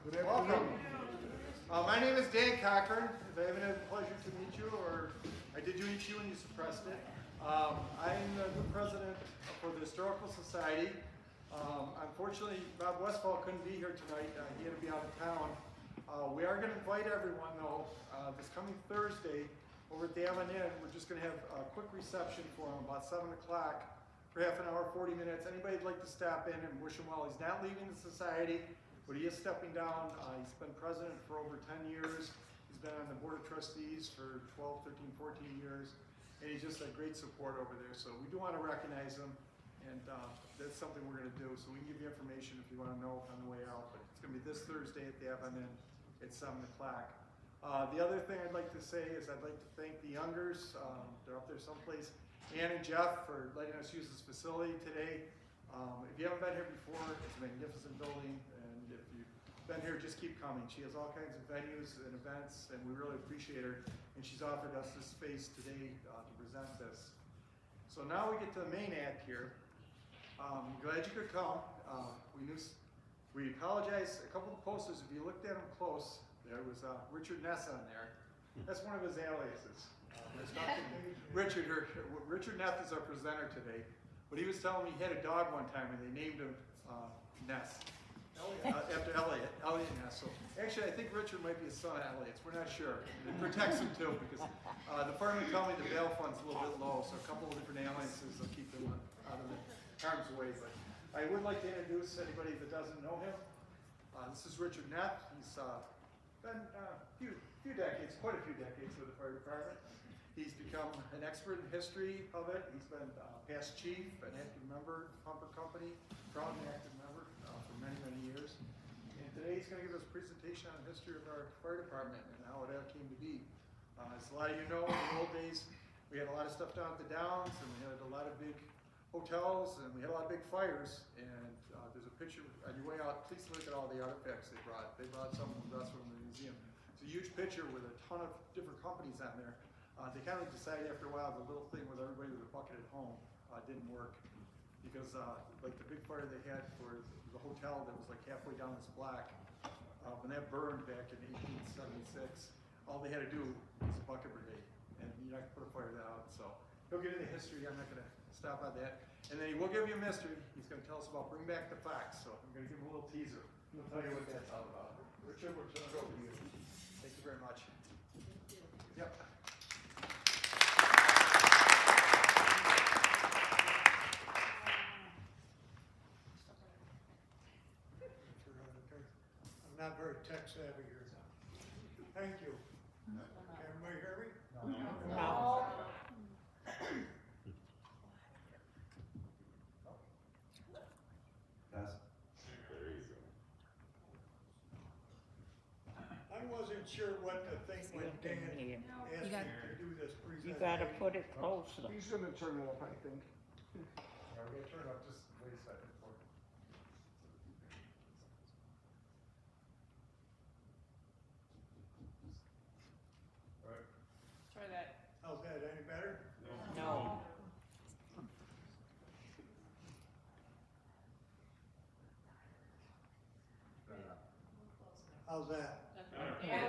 Good afternoon. Welcome. My name is Dan Cochran. If I haven't had the pleasure to meet you, or I did you meet you and you suppressed it. I'm the new president for the Historical Society. Unfortunately, Rob Westfall couldn't be here tonight. He had to be out of town. We are going to invite everyone, though, this coming Thursday over at the Avon Inn. We're just going to have a quick reception for him about 7 o'clock for half an hour, 40 minutes. Anybody would like to stop in and wish him well. He's not leaving the society, but he is stepping down. He's been president for over 10 years. He's been on the board of trustees for 12, 13, 14 years. And he's just a great support over there. So we do want to recognize him. And that's something we're going to do. So we can give you information if you want to know on the way out. But it's going to be this Thursday at the Avon Inn at 7 o'clock. The other thing I'd like to say is I'd like to thank the Youngers. They're up there someplace. Ann and Jeff for letting us use this facility today. If you haven't been here before, it's a magnificent building. And if you've been here, just keep coming. She has all kinds of venues and events, and we really appreciate her. And she's offered us this space today to present this. So now we get to the main act here. Glad you could come. We apologize. A couple of posters, if you looked at them close, there was Richard Ness on there. That's one of his aliases. Richard Ness is our presenter today, but he was telling me he had a dog one time and they named him Ness. After Elliot Ness. So actually, I think Richard might be his son, Elliot's. We're not sure. It protects him too because the firemen tell me the bail fund's a little bit low, so a couple of different aliases will keep him out of the harm's way. But I would like to introduce anybody that doesn't know him. This is Richard Neff. He's been quite a few decades with the fire department. He's become an expert in history of it. He's been past chief, an active member of the Pumper Company, proud and active member for many, many years. And today he's going to give us a presentation on the history of our fire department and how it came to be. As a lot of you know, in the old days, we had a lot of stuff down at the Downs, and we had a lot of big hotels, and we had a lot of big fires. And there's a picture on your way out. Please look at all the artifacts they brought. They brought some of the best from the museum. It's a huge picture with a ton of different companies on there. They kind of decided after a while the little thing with everybody with a bucket at home didn't work because like the big fire they had for the hotel that was like halfway down this block, when that burned back in 1876, all they had to do was a bucket brigade, and you're not going to put a fire that out. So he'll get into history. I'm not going to stop on that. And then he will give you a mystery. He's going to tell us about Bring Back the Fox. So I'm going to give him a little teaser. He'll tell you what that's all about. Richard, we're turning it over to you. Thank you very much. Yep. Not very tech savvy here. Thank you. Can everybody hear me? No. There you go. I wasn't sure what to think when Dan asked me to do this You presentation. gotta put it closer. He's going to turn it up, I think. Yeah, we're going to turn it up. Just wait a second. Try that. How's that? Any better? No. How's that? Yeah.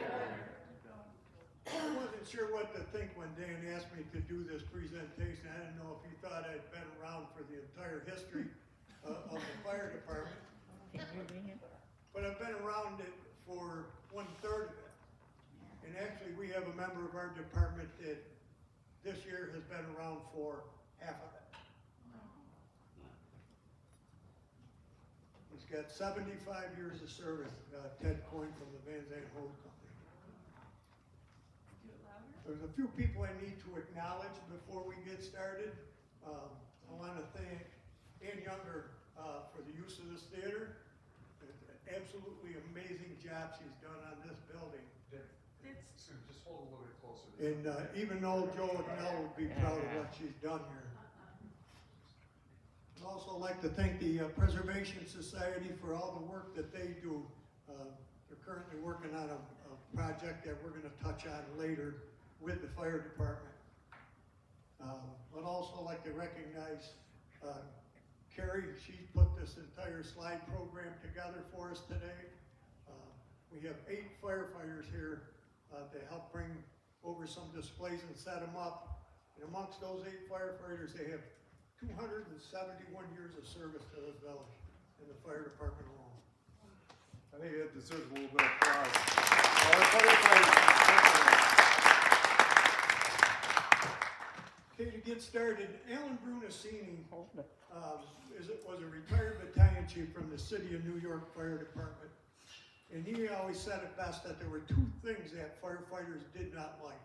I wasn't sure what to think when Dan asked me to do this presentation. I didn't know if he thought I'd been around for the entire history of the fire department. Can you read it? But I've been around it for 1/3 of it. And actually, we have a member of our department that this year has been around for half of it. He's got 75 years of service, Ted Coyne from the Van Zandt Hose Company. There's a few people I need to acknowledge before we get started. I want to thank Ann Younger for the use of this theater. Absolutely amazing job she's done on this building. Just hold a little bit closer. And even though Joe Agnell would be proud of what she's done here. I'd also like to thank the Preservation Society for all the work that they do. They're currently working on a project that we're going to touch on later with the fire department. I'd also like to recognize Carrie. She's put this entire slide program together for us today. We have 8 firefighters here to help bring over some displays and set them up. And amongst those 8 firefighters, they have 271 years of service to this village in the fire department alone. I think that deserves a little bit of applause. Our firefighters. Okay, to get started, Alan Brunacini Hold it. was a retired battalion chief from the City of New York Fire Department. And he always said it best that there were 2 things that firefighters did not like.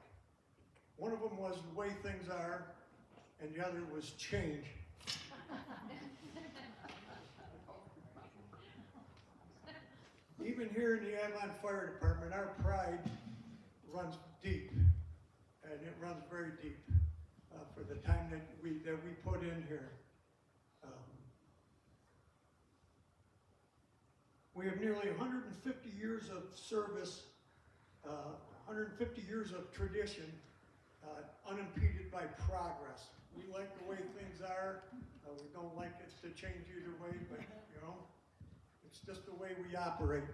One of them was the way things are, and the other was change. Even here in the Avon Fire Department, our pride runs deep, and it runs very deep for the time that we put in here. We have nearly 150 years of service, 150 years of tradition, unimpeded by progress. We like the way things are. We don't like it to change either way, but you know, it's just the way we operate.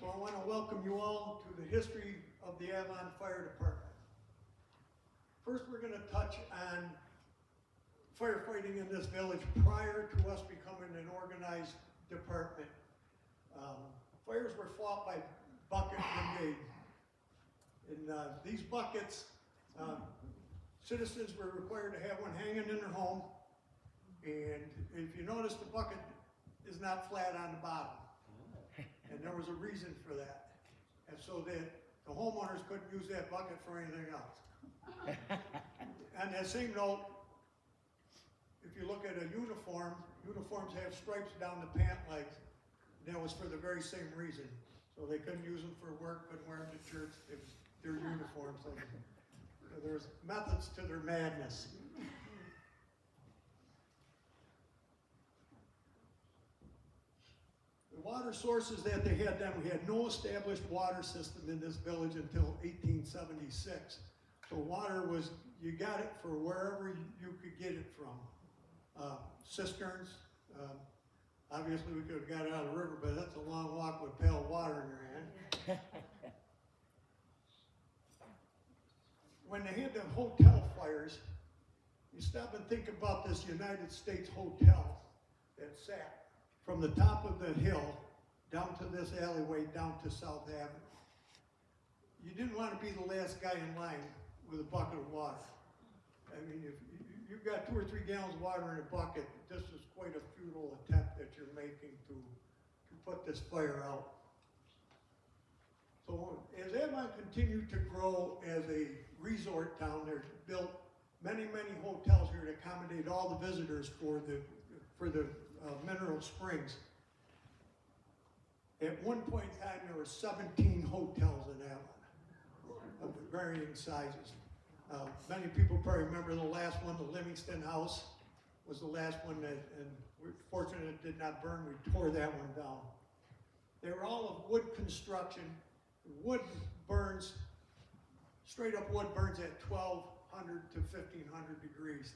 So I want to welcome you all to the history of the Avon Fire Department. First, we're going to touch on firefighting in this village prior to us becoming an organized department. Fires were fought by bucket brigade. In these buckets, citizens were required to have one hanging in their home. And if you notice, the bucket is not flat on the bottom. And there was a reason for that. And so that the homeowners couldn't use that bucket for anything else. On that same note, if you look at a uniform, uniforms have stripes down the pant legs. And that was for the very same reason. So they couldn't use them for work, couldn't wear them to church. It was their uniforms. So there's methods to their madness. The water sources that they had then, we had no established water system in this village until 1876. So water was, you got it for wherever you could get it from. Cisterns, obviously we could have got it out of the river, but that's a long walk with pail of water in your hand. When they had the hotel fires, you stop and think about this United States hotel that sat from the top of the hill down to this alleyway, down to South Avenue. You didn't want to be the last guy in line with a bucket of water. I mean, if you've got 2 or 3 gallons of water in a bucket, this is quite a futile attempt that you're making to put this fire out. So as Avon continued to grow as a resort town, there's built many, many hotels here to accommodate all the visitors for the mineral springs. At one point in time, there were 17 hotels in Avon of varying sizes. Many people probably remember the last one, the Livingston House was the last one that, and we're fortunate it did not burn. We tore that one down. They were all of wood construction. Wood burns, straight up wood burns at 1,200 to 1,500 degrees.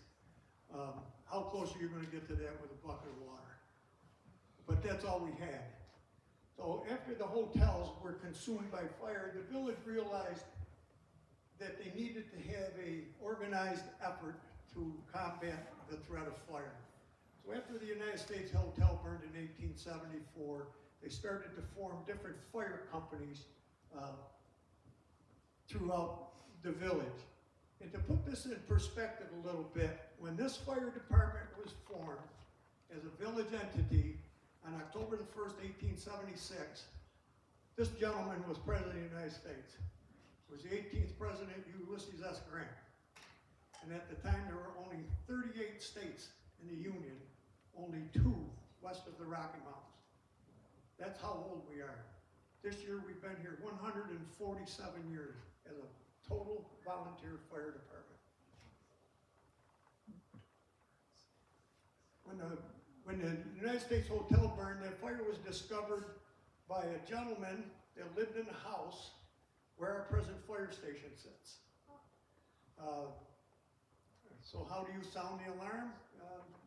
How close are you going to get to that with a bucket of water? But that's all we had. So after the hotels were consumed by fire, the village realized that they needed to have an organized effort to combat the threat of fire. So after the United States Hotel burned in 1874, they started to form different fire companies throughout the village. And to put this in perspective a little bit, when this fire department was formed as a village entity on October the 1st, 1876, this gentleman was President of the United States. It was the 18th President, Ulysses S. Grant. And at the time, there were only 38 states in the Union, only 2 west of the Rocky Mountains. That's how old we are. This year, we've been here 147 years as a total volunteer fire department. When the United States Hotel burned, that fire was discovered by a gentleman that lived in a house where our present fire station sits. So how do you sound the alarm?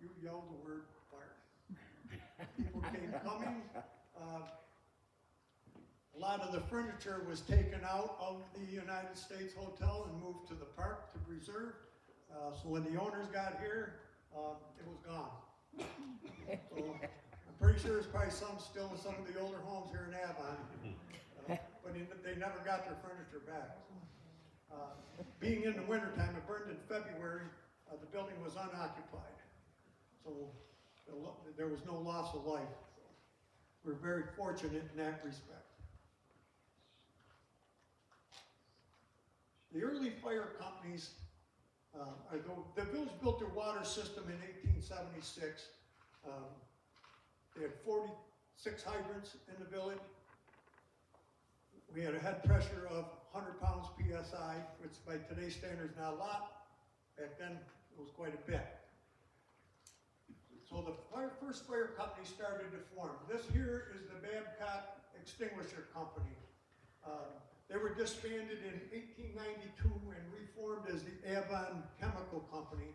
You yell the word fire. People came coming. A lot of the furniture was taken out of the United States Hotel and moved to the park to preserve. So when the owners got here, it was gone. So I'm pretty sure there's probably some still in some of the older homes here in Avon, but they never got their furniture back. Being in the wintertime, it burned in February, the building was unoccupied. So there was no loss of life. We're very fortunate in that respect. The early fire companies, the village built their water system in 1876. They had 46 hydrants in the village. We had a head pressure of 100 pounds PSI, which by today's standards not a lot. Back then, it was quite a bit. So the first fire company started to form. This here is the Babcock Extinguisher Company. They were disbanded in 1892 and reformed as the Avon Chemical Company.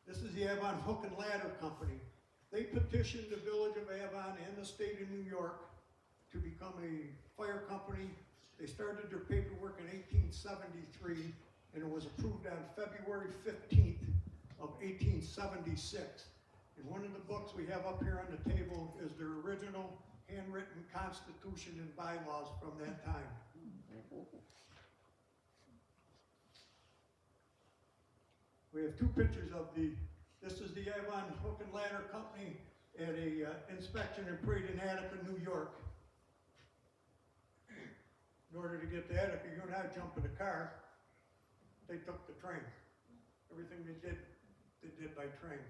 This is the Avon Hook and Ladder Company. They petitioned the village of Avon and the state of New York to become a fire company. They started their paperwork in 1873, and it was approved on February 15th of 1876. And one of the books we have up here on the table is their original handwritten constitution and bylaws from that time. We have two pictures of this is the Avon Hook and Ladder Company at a inspection in Parade in Attica, New York. In order to get to Attica, you and I jump in the car. They took the train. Everything they did by train.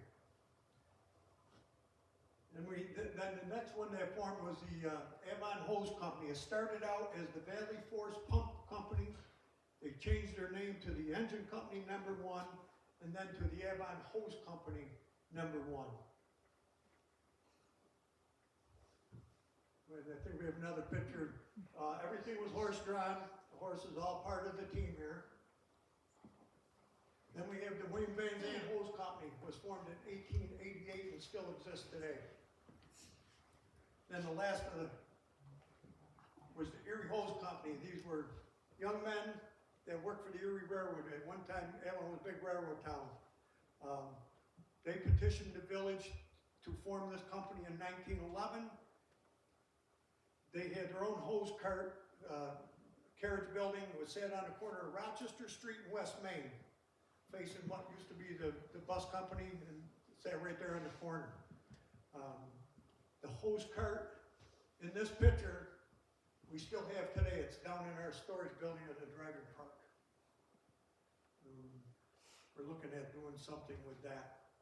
And then the next one they formed was the Avon Hose Company. It started out as the Valley Force Pump Company. They changed their name to the Engine Company #1, and then to the Avon Hose Company #1. I think we have another picture. Everything was horse-drawn. The horse is all part of the team here. Then we have the William Van Zandt Hose Company. It was formed in 1888 and still exists today. Then the last was the Erie Hose Company. These were young men that worked for the Erie Railroad. At one time, Avon was a big railroad town. They petitioned the village to form this company in 1911. They had their own hose cart carriage building. It was sat on the corner of Rochester Street and West Main, facing what used to be the bus company, and sat right there in the corner. The hose cart in this picture, we still have today. It's down in our storage building at the Dragon Park. We're looking at doing something with that.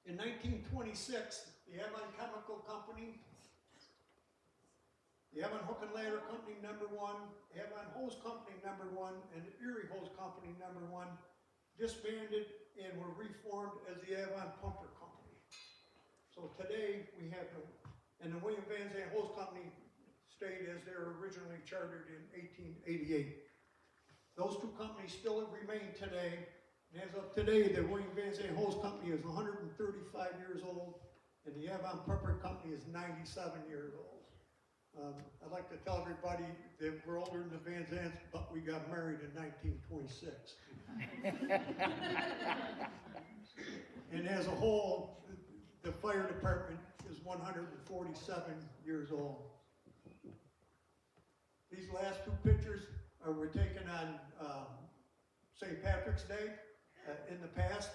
In 1926, the Avon Chemical Company, the Avon Hook and Ladder Company #1, Avon Hose Company #1, and the Erie Hose Company #1 disbanded and were reformed as the Avon Pumper Company. So today we have and the William Van Zandt Hose Company stayed as they were originally chartered in 1888. Those two companies still remain today. And as of today, the William Van Zandt Hose Company is 135 years old, and the Avon Pumper Company is 97 years old. I'd like to tell everybody that we're older than the Van Zandts, but we got married in 1926. And as a whole, the fire department is 147 years old. These last two pictures were taken on St. Patrick's Day in the past.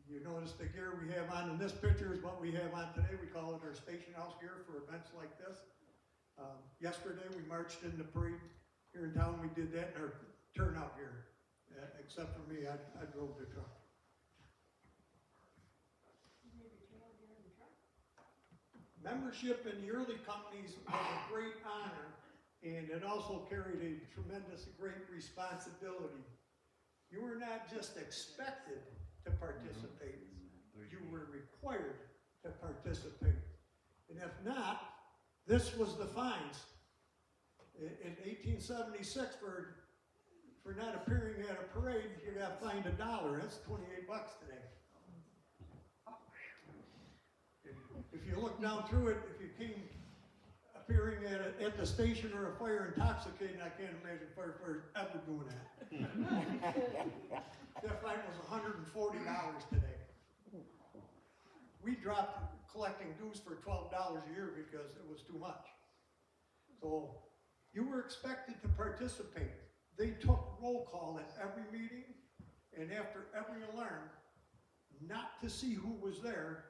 You notice the gear we have on in this picture is what we have on today. We call it our station house gear for events like this. Yesterday we marched in the parade here in town. We did that in our turnout gear. Except for me, I drove the truck. Membership in the early companies was a great honor, and it also carried a tremendous, great responsibility. You were not just expected to participate, you were required to participate. And if not, this was the fines. In 1876, for not appearing at a parade, trade, you gotta find $1. That's 28 bucks today. If you look down through it, if you came appearing at the station or a fire intoxicated, I can't imagine firefighters ever doing that. That fine was $140 today. We dropped collecting dues for $12 a year because it was too much. So you were expected to participate. They took roll call at every meeting and after every alarm, not to see who was there,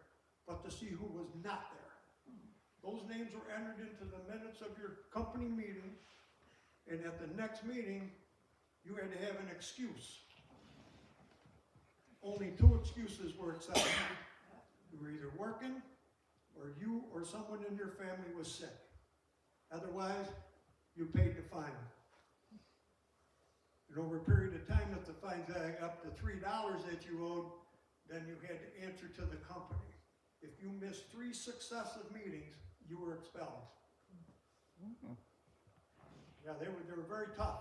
but to see who was not there. Those names were entered into the minutes of your company meeting, and at the next meeting, you had to have an excuse. Only 2 excuses were accepted. You were either working, or you or someone in your family was sick. Otherwise, you paid the fine. And over a period of time, if the fines add up to $3 that you owed, then you had to answer to the company. If you missed 3 successive meetings, you were expelled. Yeah, they were very tough.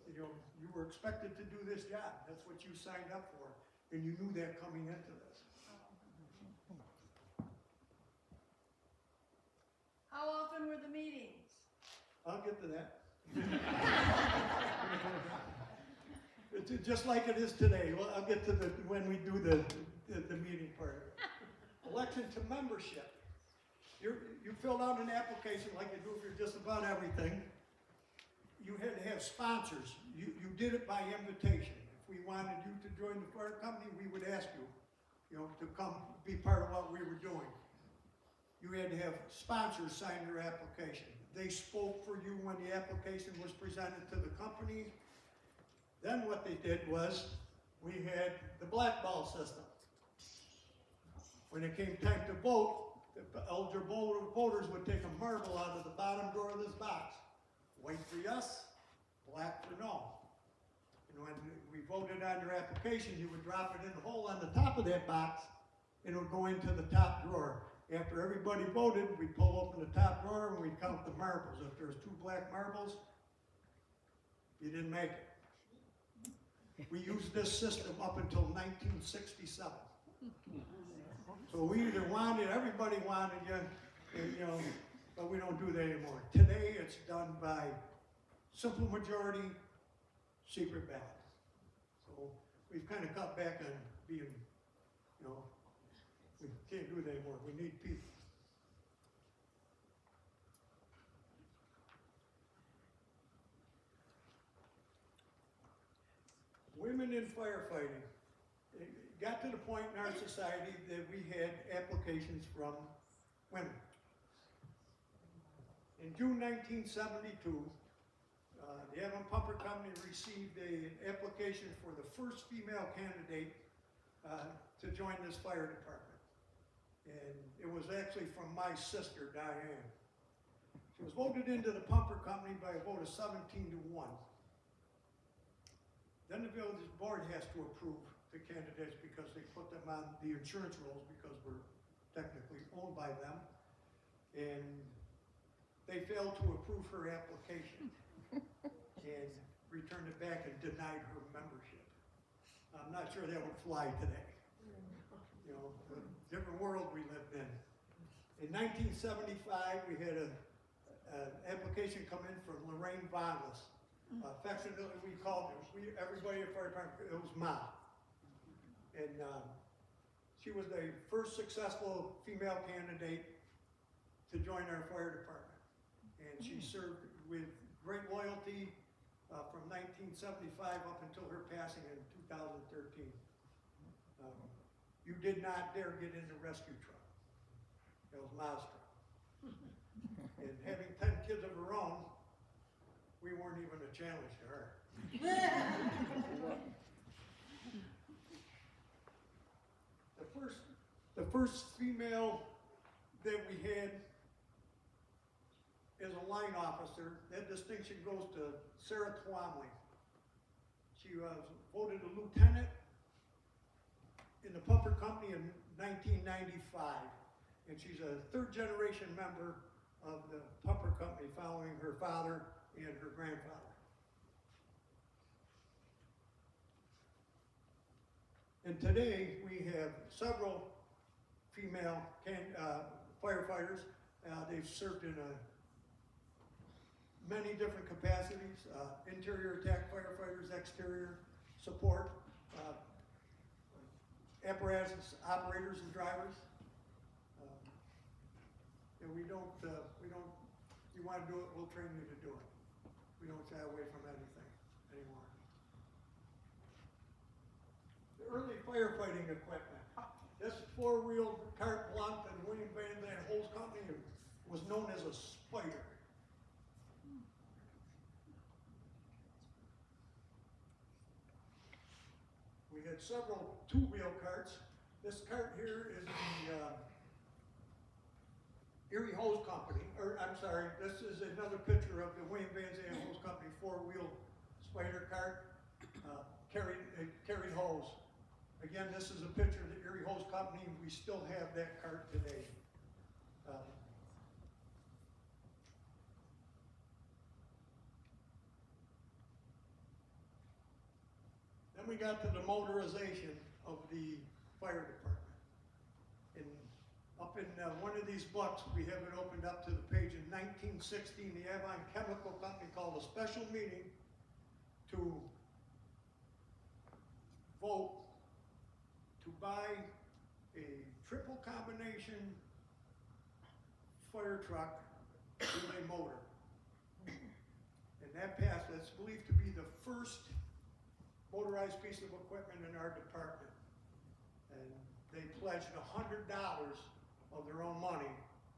You know, you were expected to do this job. That's what you signed up for, and you knew that coming into this. How often were the meetings? I'll get to that. It's just like it is today. Well, I'll get to when we do the meeting part of it. Election to membership. You filled out an application like you do for just about everything. You had to have sponsors. You did it by invitation. If we wanted you to join the fire company, we would ask you, to come be part of what we were doing. You had to have sponsors sign your application. They spoke for you when the application was presented to the company. Then what they did was, we had the blackball system. When it came time to vote, the eligible voters would take a marble out of the bottom drawer of this box. White for yes, black for no. And when we voted on your application, you would drop it in the hole on the top of that box, and it would go into the top drawer. After everybody voted, we'd pull open the top drawer and we'd count the marbles. If there was 2 black marbles, you didn't make it. We used this system up until 1967. So we either everybody wanted you, but we don't do that anymore. Today it's done by simple majority, secret ballot. So we've kind of cut back on being, we can't do that anymore. We need people. Women in firefighting. It got to the point in our society that we had applications from women. In June 1972, the Avon Pumper Company received an application for the first female candidate to join this fire department. And it was actually from my sister, Diane. She was voted into the Pumper Company by a vote of 17-1. Then the village board has to approve the candidates because they put them on the insurance rolls because we're technically owned by them. And they failed to approve her application and returned it back and denied her membership. I'm not sure that would fly today. A different world we lived in. In 1975, we had an application come in from Lorraine Vonless. Affectionately, we called her, everybody at fire department, it was Ma. And she was the first successful female candidate to join our fire department. And she served with great loyalty from 1975 up until her passing in 2013. You did not dare get in the rescue truck. That was Ma's truck. And having 10 kids of her own, we weren't even a challenge to her. The first female that we had as a line officer, that distinction goes to Sarah Twomley. She was voted a lieutenant in the Pumper Company in 1995. And she's a 3rd generation member of the Pumper Company following her father and her grandfather. And today, we have several female firefighters. They've served in many different capacities, interior attack firefighters, exterior support, apparatus operators and drivers. And we don't, you wanna do it, we'll train you to do it. We don't shy away from anything anymore. The early firefighting equipment. This four-wheel cart belonged to the William Van Zandt Hose Company and was known as a spider. We had several two-wheel carts. This cart here is the Erie Hose Company, or I'm sorry, this is another picture of the William Van Zandt Hose Company four-wheel spider cart, carried hose. Again, this is a picture of the Erie Hose Company. We still have that cart today. Then we got to the motorization of the fire department. Up in one of these books, we have it opened up to the page in 1916, the Avon Chemical Company called a special meeting to vote to buy a triple combination fire truck with a motor. And that passed. That's believed to be the first motorized piece of equipment in our department. And they pledged $100 of their own money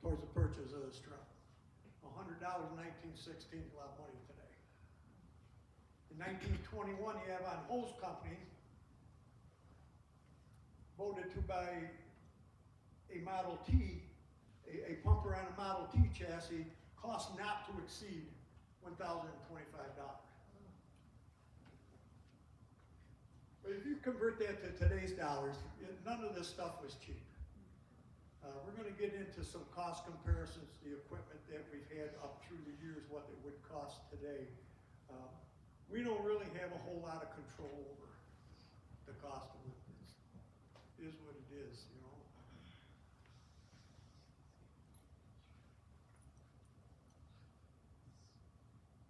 towards the purchase of this truck. $100 in 1916 is a lot of money today. In 1921, the Avon Hose Company voted to buy a Model T, a pumper on a Model T chassis, cost not to exceed $1,025. But if you convert that to today's dollars, none of this stuff was cheap. We're going to get into some cost comparisons to the equipment that we've had up through the years, what it would cost today. We don't really have a whole lot of control over the cost of it. It is what it is, you know.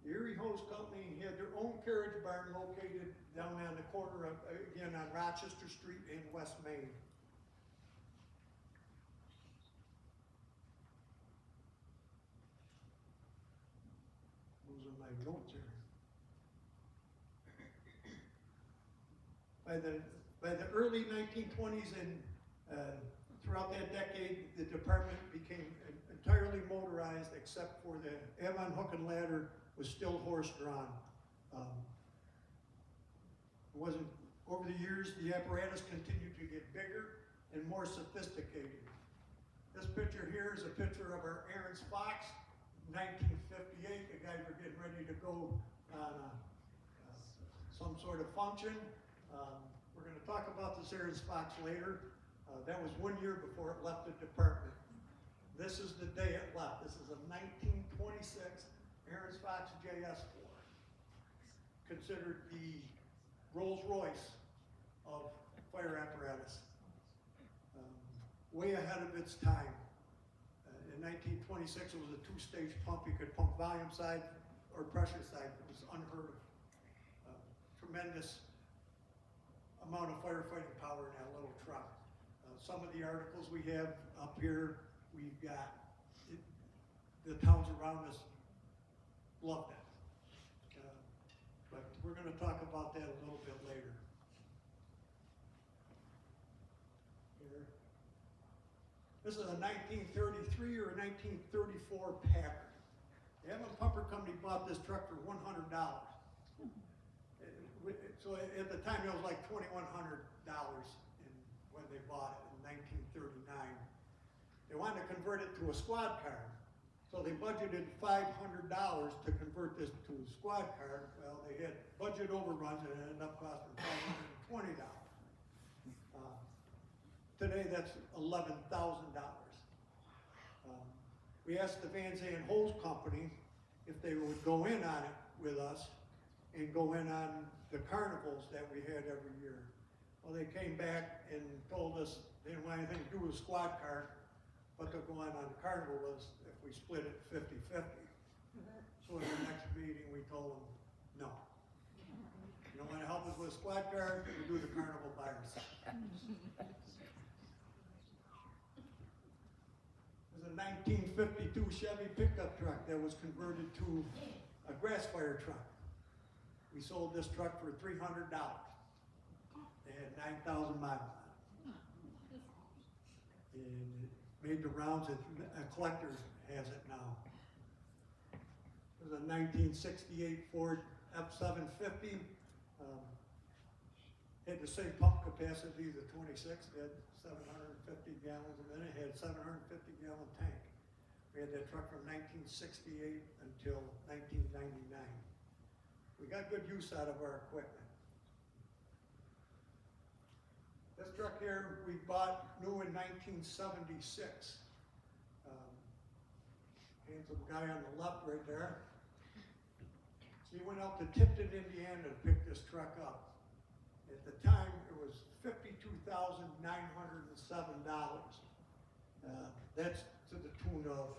The Erie Hose Company had their own carriage barn located down on the corner of, again, on Rochester Street in West Main. Those are my notes here. By the early 1920s and throughout that decade, the department became entirely motorized except for the Avon hook and ladder was still horse-drawn. Over the years, the apparatus continued to get bigger and more sophisticated. This picture here is a picture of our Aaron's Fox, 1958. The guys were getting ready to go on some sort of function. We're going to talk about this Aaron's Fox later. That was 1 year before it left the department. This is the day it left. This is a 1926 Aaron's Fox JS4, considered the Rolls Royce of fire apparatus. Way ahead of its time. In 1926, it was a two-stage pump. You could pump volume side or pressure side. It was unheard of. Tremendous amount of firefighting power in that little truck. Some of the articles we have up here, we've got, the towns around us love that. But we're going to talk about that a little bit later. Here. This is a 1933 or a 1934 Packard. The Avon Pumper Company bought this truck for $100. So at the time, it was like $2,100 when they bought it in 1939. They wanted to convert it to a squad car. So they budgeted $500 to convert this to a squad car. Well, they had budget overruns and it ended up costing $520. Today, that's $11,000. We asked the Van Zandt Hose Company if they would go in on it with us and go in on the carnivals that we had every year. Well, they came back and told us they didn't want anything to do with a squad car, but they'll go on the carnival list if we split it 50-50. So in the next meeting, we told them, no. You don't wanna help us with a squad car, we'll do the carnival by ourselves. There's a 1952 Chevy pickup truck that was converted to a grass fire truck. We sold this truck for $300. It had 9,000 miles on it. And it made the rounds, a collector has it now. It was a 1968 Ford F-750. Had the same pump capacity as the 26, it had 750 gallons a minute, it had 750 gallon tank. We had that truck from 1968 until 1999. We got good use out of our equipment. This truck here, we bought new in 1976. Handsome guy on the left right there. So he went out to Tipton, Indiana to pick this truck up. At the time, it was $52,907. That's to the tune of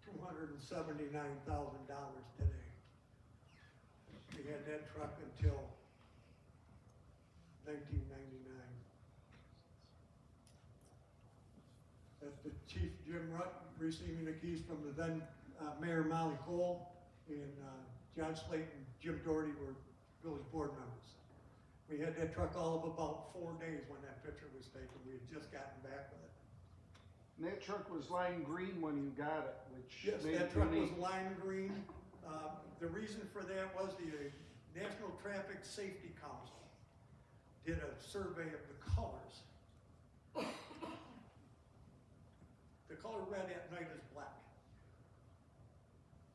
$279,000 today. We had that truck until 1999. That's the Chief Jim Rutt receiving the keys from the then Mayor Molly Cole, and John Slayton, Jim Doherty were village board members. We had that truck all of about 4 days when that picture was taken. We had just gotten back with it. And that truck was lime green when you got it, which Yes, made that it truck was unique. lime green. The reason for that was the National Traffic Safety Council did a survey of the colors. The color red at night is black.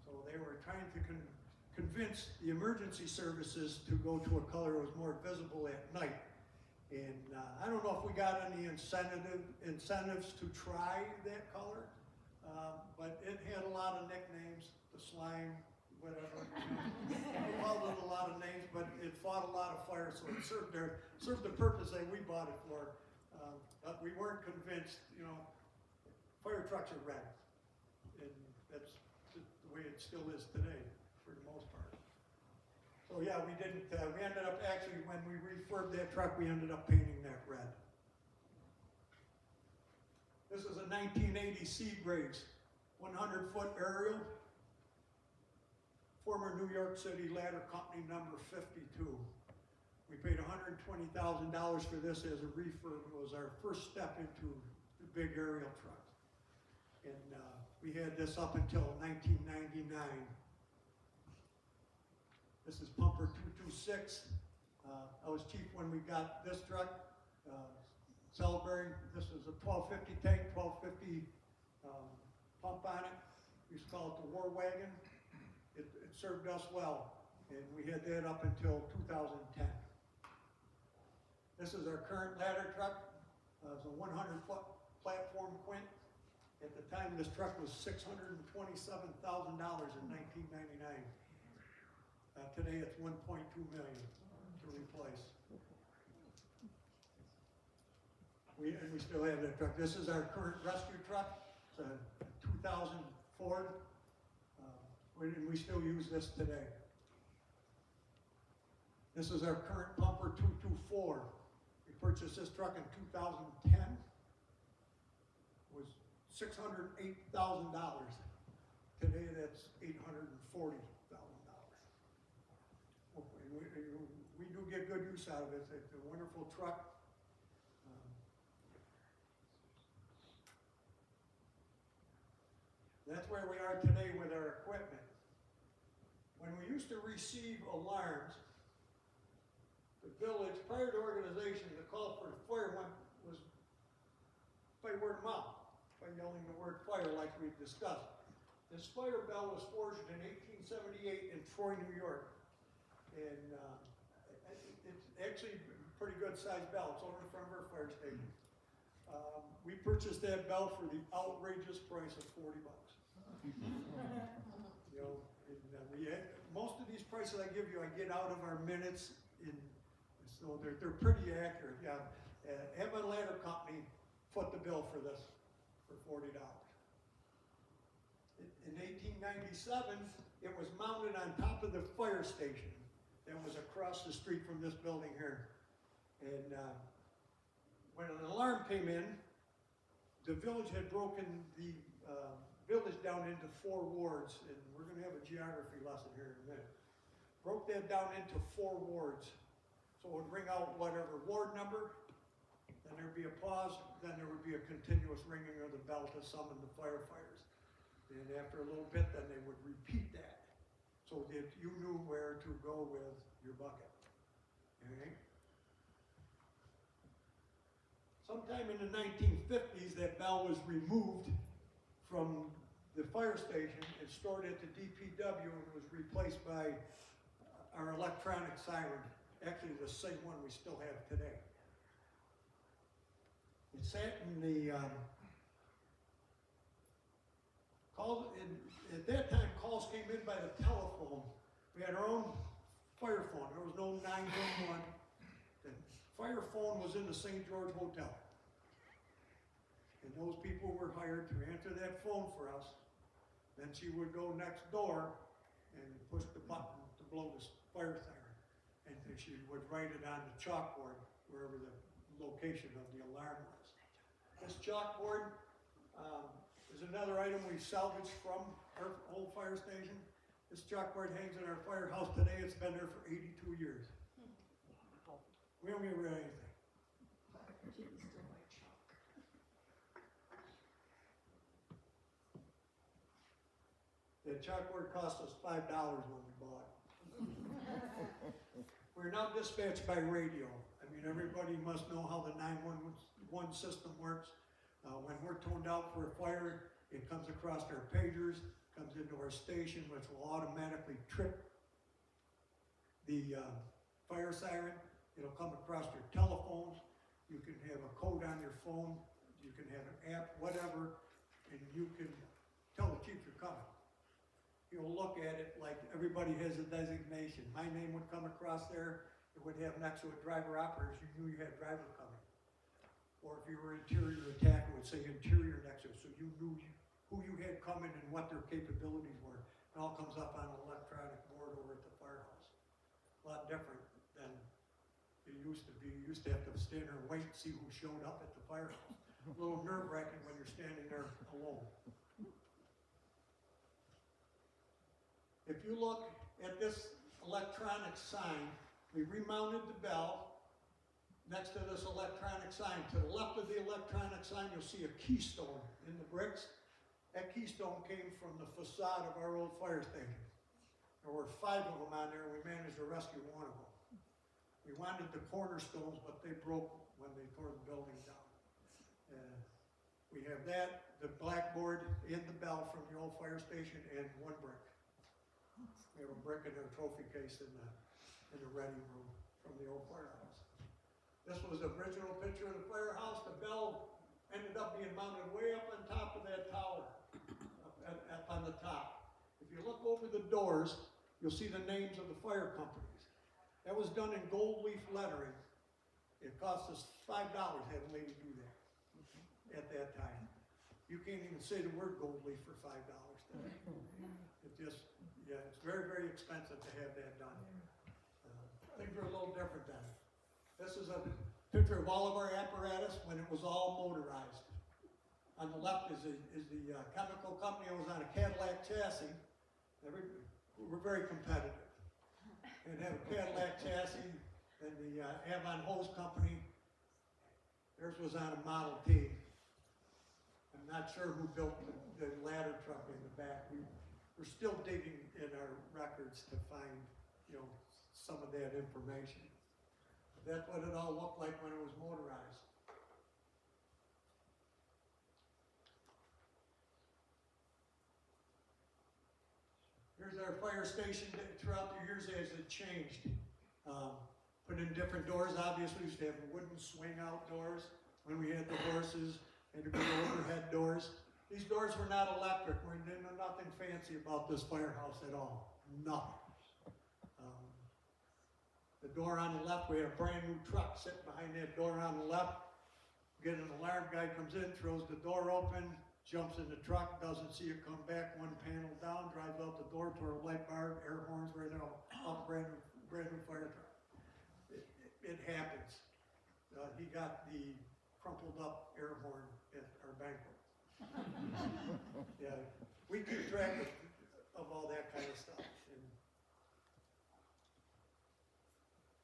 So they were trying to convince the emergency services to go to a color that was more visible at night. And I don't know if we got any incentives to try that color, but it had a lot of nicknames, the slime, whatever. We called it a lot of names, but it fought a lot of fire, so it served the purpose that we bought it for. But we weren't convinced, fire trucks are red, and that's the way it still is today, for the most part. So yeah, we didn't, we ended up actually, when we refurbed that truck, we ended up painting that red. This is a 1980 Seagraves 100-foot aerial, former New York City Ladder Company number 52. We paid $120,000 for this as a refurb. It was our first step into the big aerial truck. And we had this up until 1999. This is Pumper 226. I was chief when we got this truck, celebrating. This is a 1250 tank, 1250 pump on it. We used to call it the War Wagon. It served us well, and we had that up until 2010. This is our current ladder truck. It's a 100-foot platform quint. At the time, this truck was $627,000 in 1999. Today, it's $1.2 million to replace. We still have that truck. This is our current rescue truck. It's a 2000 Ford. And we still use this today. This is our current Pumper 224. We purchased this truck in 2010. It was $608,000. Today, that's $840,000. We do get good use out of it. It's a wonderful truck. That's where we are today with our equipment. When we used to receive alarms, the village, prior to organization, the call for fire was by word of mouth, by yelling the word fire like we've discussed. This fire bell was forged in 1878 in Troy, New York. And it's actually a pretty good sized bell. It's over in front of our fire station. We purchased that bell for the outrageous price of $40. We had, most of these prices I give you, I get out of our minutes in So they're pretty accurate, yeah. Avon Ladder Company foot the bill for this, for $40. In 1897, it was mounted on top of the fire station that was across the street from this building here. And when an alarm came in, the village had broken the village down into 4 wards, and we're gonna have a geography lesson here in a minute. Broke that down into 4 wards. So it would ring out whatever ward number, then there'd be a pause, then there would be a continuous ringing of the bell to summon the firefighters. And after a little bit, then they would repeat that, so that you knew where to go with your bucket. Okay? Sometime in the 1950s, that bell was removed from the fire station and stored at the DPW, and was replaced by our electronic siren, actually the same one we still have today. It sat in the at that time, calls came in by the telephone. We had our own fire phone. There was no 911. The fire phone was in the St. George Hotel. And those people were hired to answer that phone for us. Then she would go next door and push the button to blow the fire siren. And then she would write it on the chalkboard, wherever the location of the alarm was. This chalkboard is another item we salvaged from our old fire station. This chalkboard hangs in our firehouse today. It's been there for 82 years. We don't get rid of anything. The chalkboard cost us $5 when we bought it. We're now dispatched by radio. I mean, everybody must know how the 911 system works. When we're toned out for a fire, it comes across our pagers, comes into our station, which will automatically trip the fire siren. It'll come across your telephones. You can have a code on your phone. You can have an app, whatever, and you can tell the chief you're coming. You'll look at it like everybody has a designation. My name would come across there. It would have next to it driver operators. You knew you had a driver coming. Or if you were interior attack, it would say interior next to it. So you knew who you had coming and what their capabilities were. It all comes up on an electronic board over at the firehouse. A lot different than it used to be. You used to have to stand there and wait and see who showed up at the firehouse. A little nerve-wracking when you're standing there alone. If you look at this electronic sign, we remounted the bell next to this electronic sign. To the left of the electronic sign, you'll see a keystone in the bricks. That keystone came from the facade of our old fire station. There were 5 of them on there, and we managed to rescue 1 of them. We wanted the cornerstones, but they broke when they tore the building down. We have that, the blackboard and the bell from the old fire station, and 1 brick. We have a brick in our trophy case in the ready room from the old firehouse. This was the original picture of the firehouse. The bell ended up being mounted way up on top of that tower, up on the top. If you look over the doors, you'll see the names of the fire companies. That was done in gold leaf lettering. It cost us $5 to have a lady do that at that time. You can't even say the word gold leaf for $5 today. It just, yeah, it's very, very expensive to have that done. Things are a little different then. This is a picture of all of our apparatus when it was all motorized. On the left is the chemical company. It was on a Cadillac chassis. We're very competitive. And have a Cadillac chassis, and the Avon Hose Company, theirs was on a Model T. I'm not sure who built the ladder truck in the back. We're still digging in our records to find, some of that information. That's what it all looked like when it was motorized. Here's our fire station throughout the years as it changed. Put in different doors, obviously. We used to have wooden swing out doors when we had the horses, and to be overhead doors. These doors were not electric. We didn't know nothing fancy about this firehouse at all. Nothing. The door on the left, we had a brand new truck sitting behind that door on the left. Get an alarm, guy comes in, throws the door open, jumps in the truck, doesn't see it come back, one panel down, drives out the door to our light bar, air horns, right now, off brand new fire truck. It happens. He got the crumpled up air horn at our banquet. Yeah, we keep track of all that kind of stuff. And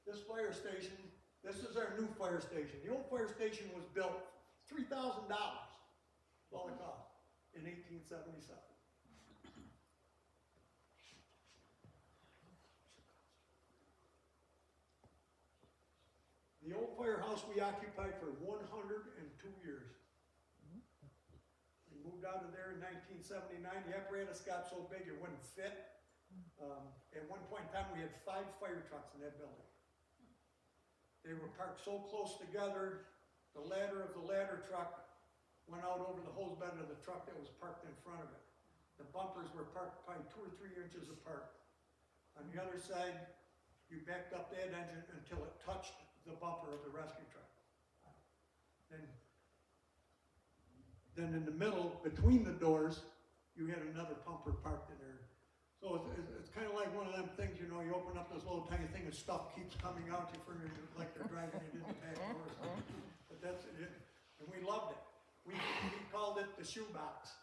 this fire station, this is our new fire station. The old fire station was built $3,000, all it cost, in 1877. The old firehouse we occupied for 102 years. We moved out of there in 1979. The apparatus got so big it wouldn't fit. At one point in time, we had 5 fire trucks in that building. They were parked so close together, the ladder of the ladder truck went out over the hose bed of the truck that was parked in front of it. The bumpers were parked probably 2 or 3 inches apart. On the other side, you backed up that engine until it touched the bumper of the rescue truck. Then in the middle, between the doors, you had another pumper parked in there. So it's kind of like one of them things, you know, you open up this little tiny thing and stuff keeps coming out, you figure like they're driving it in the back doors. But that's it, and we loved it. We called it the shoebox.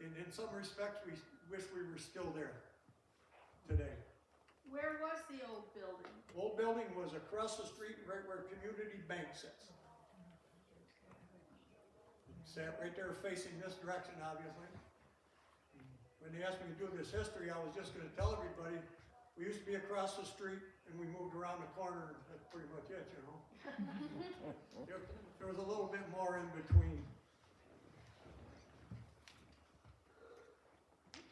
And in some respects, we wish we were still there today. Where was the old building? Old building was across the street, right where Community Bank sits. Sat right there facing this direction, obviously. When they asked me to do this history, I was just going to tell everybody, we used to be across the street and we moved around the corner, and that's pretty much it, you know. There was a little bit more in between.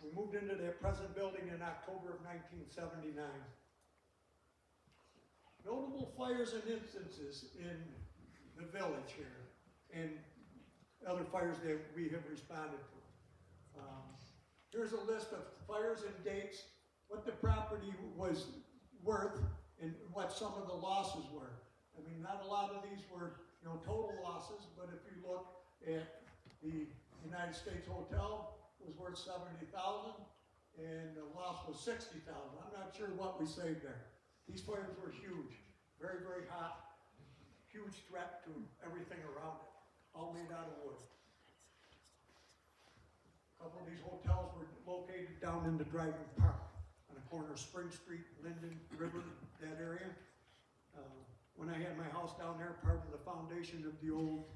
We moved into that present building in October of 1979. Notable fires and instances in the village here, and other fires that we have responded to. Here's a list of fires and dates, what the property was worth, and what some of the losses were. I mean, not a lot of these were, you know, total losses, but if you look at the United States Hotel, was worth $70,000, and the loss was $60,000. I'm not sure what we saved there. These fires were huge, very, very hot, huge threat to everything around it, all made out of wood. A couple of these hotels were located down in the driving park, on the corner of Spring Street, Linden River, that area. When I had my house down there, part of the foundation of the old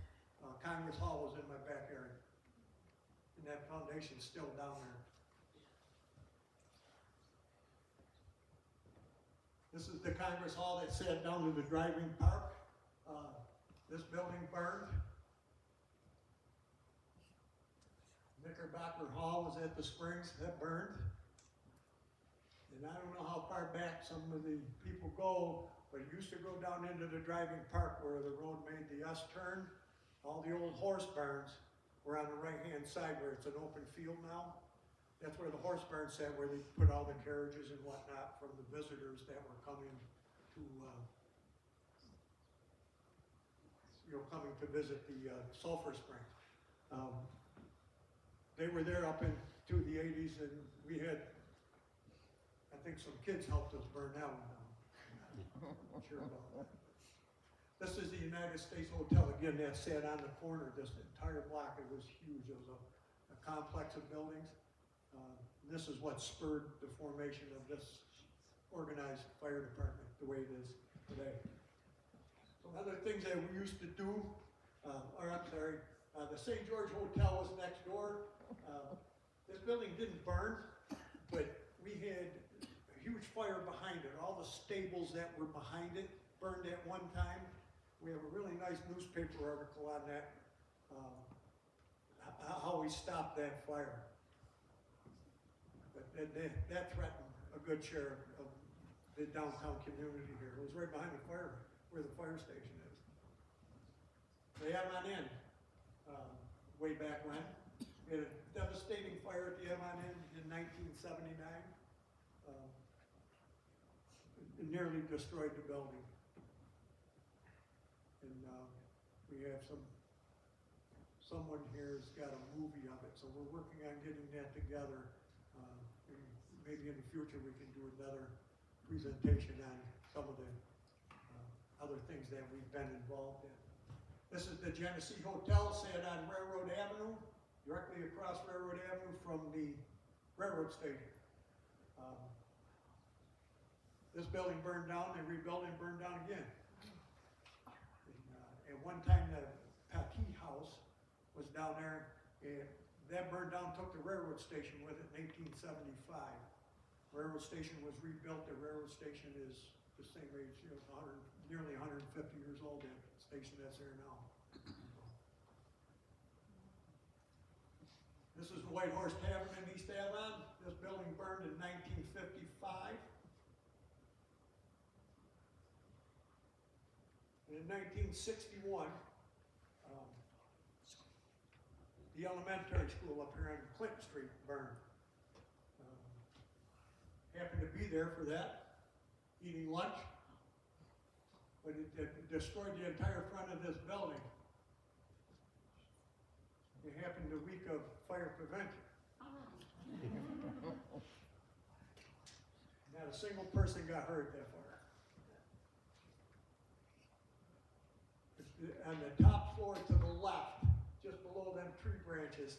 Congress Hall was in my back area. And that foundation's still down there. This is the Congress Hall that sat down in the driving park. This building burned. Knickerbocker Hall was at the Springs, that burned. And I don't know how far back some of the people go, but it used to go down into the driving park where the road made the S-turn. All the old horse barns were on the right-hand side where it's an open field now. That's where the horse barn sat, where they put all the carriages and whatnot from the visitors that were coming to, coming to visit the sulfur springs. They were there up into the 80s, and we had, I think some kids helped us burn that one down. Not sure about that. This is the United States Hotel. Again, that sat on the corner, this entire block. It was huge. It was a complex of buildings. This is what spurred the formation of this organized fire department the way it is today. Some other things that we used to do, the St. George Hotel was next door. This building didn't burn, but we had a huge fire behind it. All the stables that were behind it burned at one time. We have a really nice newspaper article on that, how we stopped that fire. But that threatened a good share of the downtown community here. It was right behind the fire, where the fire station is. The Avon Inn, way back when. We had a devastating fire at the Avon Inn in 1979. nearly destroyed the building. And, we have someone here has got a movie of it, so we're working on getting that together. And maybe in the future we can do another presentation on some of the other things that we've been involved in. This is the Genesee Hotel, set on Railroad Avenue, directly across Railroad Avenue from the railroad station. This building burned down, they rebuilt it and burned down again. And, at one time, the Paquis House was down there, and that burned down, took the railroad station with it in 1875. Railroad station was rebuilt, the railroad station is the same age, you know, nearly 150 years old, that station that's there now. This is the White Horse Tavern in East Avon. This building burned in 1955. And in 1961, the elementary school up here on Clinton Street burned. Happened to be there for that, eating lunch, but it destroyed the entire front of this building. It happened the week of fire prevention. Not a single person got hurt that fire. On the top floor to the left, just below them tree branches,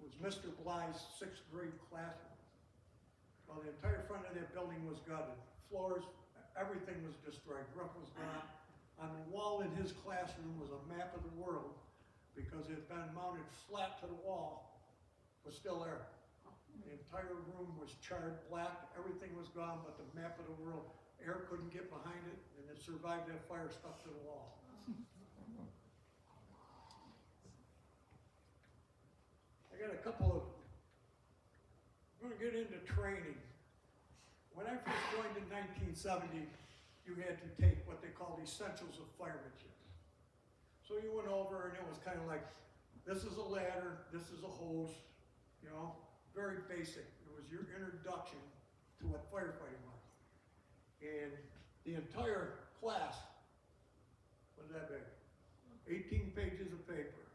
was Mr. Bly's 6th grade classroom. Well, the entire front of that building was gutted. Floors, everything was destroyed. Roof was gone. On the wall in his classroom was a map of the world, because it had been mounted flat to the wall, was still there. The entire room was charred black. Everything was gone but the map of the world. Air couldn't get behind it, and it survived that fire stuck to the wall. I got a couple of, I'm gonna get into training. When I first joined in 1970, you had to take what they call the essentials of firemanship. So you went over and it was kind of like, this is a ladder, this is a hose, you know, very basic. It was your introduction to what firefighting was. And the entire class was that big. 18 pages of paper,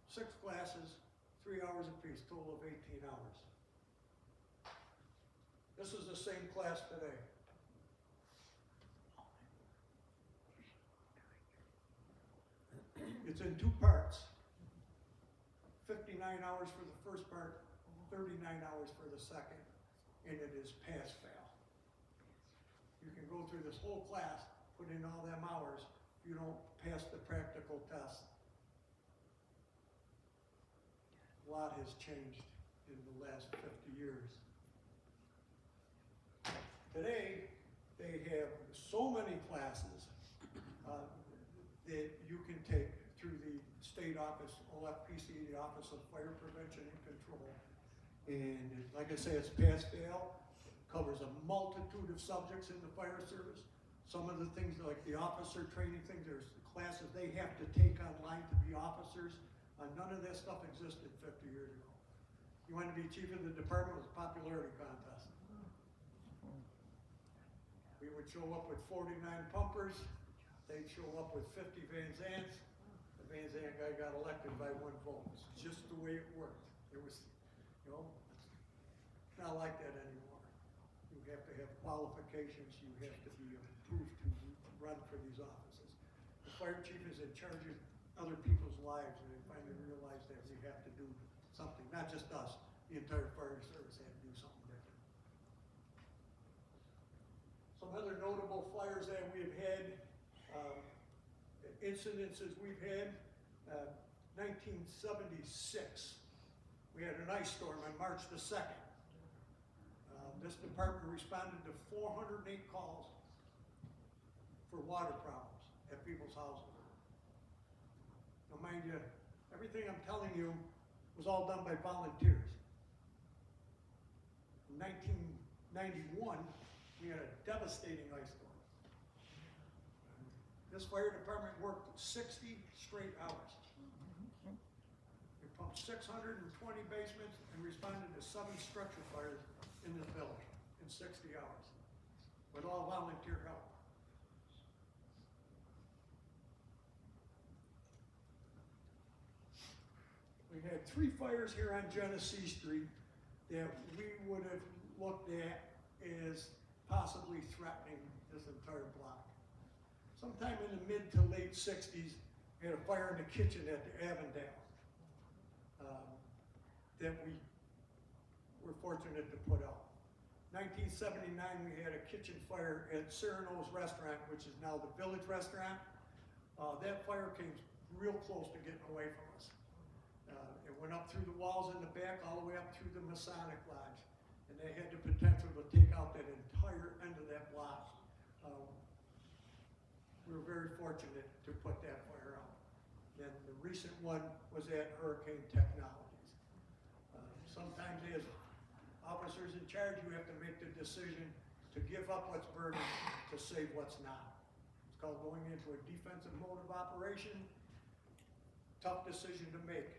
6 classes, 3 hours apiece, total of 18 hours. This is the same class today. It's in 2 parts. 59 hours for the first part, 39 hours for the second, and it is pass-fail. You can go through this whole class, put in all them hours, if you don't pass the practical test. A lot has changed in the last 50 years. Today, they have so many classes that you can take through the state office, OFPC, the Office of Fire Prevention and Control. And like I say, it's pass-fail, covers a multitude of subjects in the fire service. Some of the things like the officer training thing, there's classes they have to take online to be officers. None of that stuff existed 50 years ago. You wanted to be chief of the department, it was a popularity contest. We would show up with 49 pumpers, they'd show up with 50 Van Zants. The Van Zant guy got elected by 1 vote. It's just the way it worked. It was, you know, it's not like that anymore. You have to have qualifications, you have to be approved to run for these offices. The fire chief is in charge of other people's lives, and they finally realized that we have to do something, not just us, the entire fire service had to do something different. Some other notable fires that we've had, incidences we've had, 1976, we had an ice storm on March the 2nd. This department responded to 408 calls for water problems at people's houses. Now mind you, everything I'm telling you was all done by volunteers. In 1991, we had a devastating ice storm. This fire department worked 60 straight hours. We pumped 620 basements and responded to 7 structure fires in this village in 60 hours. with all volunteer help. We had 3 fires here on Genesee Street that we would have looked at as possibly threatening this entire block. Sometime in the mid to late 60s, we had a fire in the kitchen at the Avondale that we were fortunate to put out. 1979, we had a kitchen fire at Cyrano's Restaurant, which is now the Village Restaurant. That fire came real close to getting away from us. It went up through the walls in the back, all the way up through the Masonic Lodge. And they had the potential to take out that entire end of that block. We were very fortunate to put that fire out. Then the recent one was at Hurricane Technologies. Sometimes as officers in charge, you have to make the decision to give up what's burning to save what's not. It's called going into a defensive mode of operation. Tough decision to make,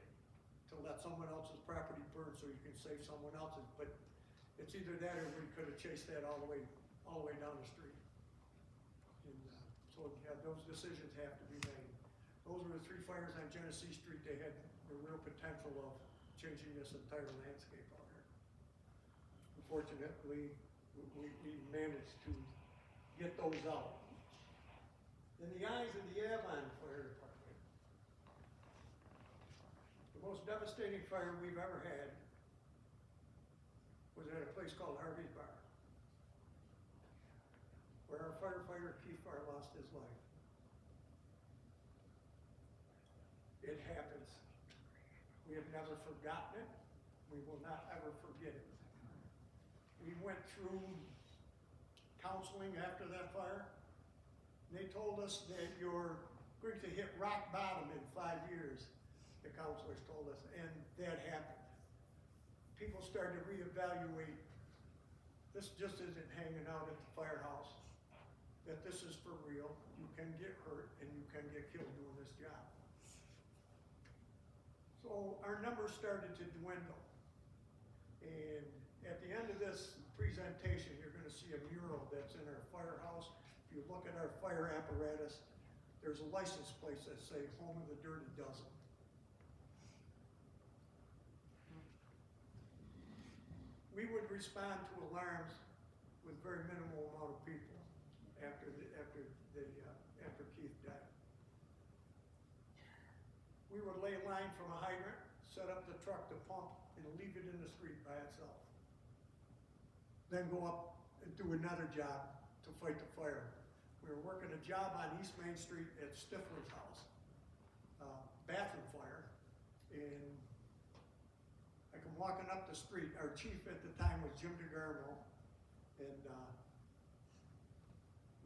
to let someone else's property burn so you can save someone else's, but it's either that or we could have chased that all the way down the street. And so yeah, those decisions have to be made. Those were the 3 fires on Genesee Street. They had the real potential of changing this entire landscape out here. Unfortunately, we managed to get those out. In the eyes of the Avon Fire Department, the most devastating fire we've ever had was at a place called Harvey's Bar, where our firefighter Keith Farr lost his life. It happens. We have never forgotten it. We will not ever forget it. We went through counseling after that fire. And they told us that you're going to hit rock bottom in 5 years, the counselors told us, and that happened. People started to reevaluate, this just isn't hanging out at the firehouse, that this is for real. You can get hurt and you can get killed doing this job. So our numbers started to dwindle. And at the end of this presentation, you're going to see a mural that's in our firehouse. If you look at our fire apparatus, there's a license plate that says Home of the Dirty Dozen. We would respond to alarms with very minimal amount of people after Keith died. We would lay line from a hydrant, set up the truck to pump, and leave it in the street by itself. Then go up and do another job to fight the fire. We were working a job on East Main Street at Stifler's house, bathroom fire, and I come walking up the street. Our chief at the time was Jim DeGarmo, and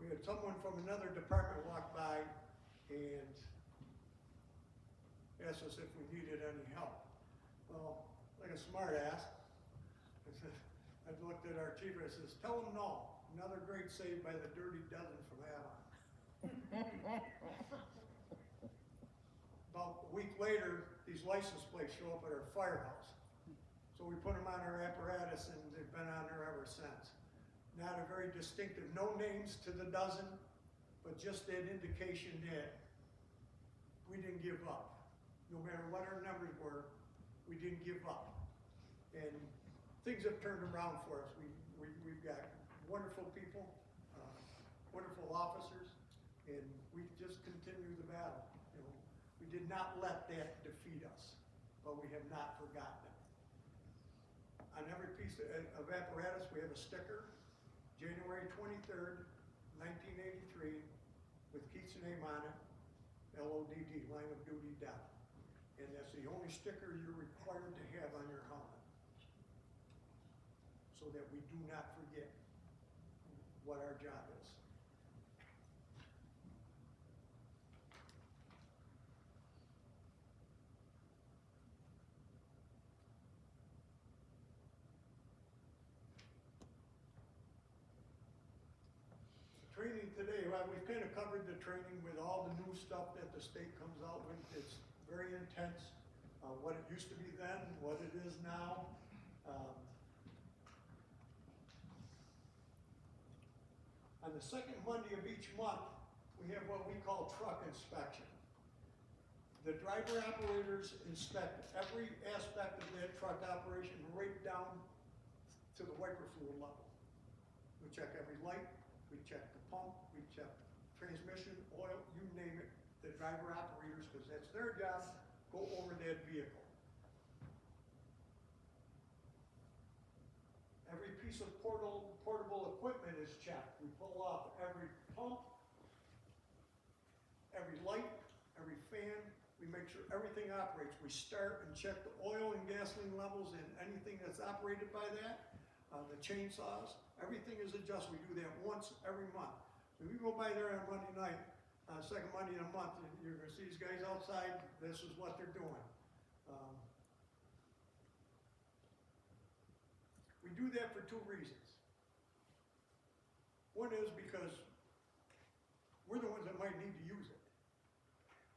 we had someone from another department walk by and asked us if we needed any help. Well, like a smart ass, I looked at our chief and I says, tell him no. Another great save by the Dirty Dozen from Avon. About a week later, these license plates show up at our firehouse. So we put them on our apparatus and they've been on there ever since. Not a very distinctive, no names to the dozen, but just that indication that we didn't give up. No matter what our numbers were, we didn't give up. And things have turned around for us. We've got wonderful people, wonderful officers, and we just continue the battle. You know, we did not let that defeat us, but we have not forgotten it. On every piece of apparatus, we have a sticker, January 23rd, 1983, with Keith's name on it, LODD, Line of Duty Death. And that's the only sticker you're required to have on your helmet, so that we do not forget what our job is. Training today, well, we've kind of covered the training with all the new stuff that the state comes out with. It's very intense. What it used to be then, what it is now. On the second Monday of each month, we have what we call truck inspection. The driver operators inspect every aspect of that truck operation right down to the wiper fluid level. We check every light, we check the pump, we check transmission, oil, you name it. The driver operators, because that's their job, go over that vehicle. Every piece of portable equipment is checked. We pull off every pump, every light, every fan. We make sure everything operates. We start and check the oil and gasoline levels and anything that's operated by that. The chainsaws, everything is adjusted. We do that once every month. So if you go by there on Monday night, second Monday in a month, you're gonna see these guys outside. This is what they're doing. We do that for two reasons. One is because we're the ones that might need to use it.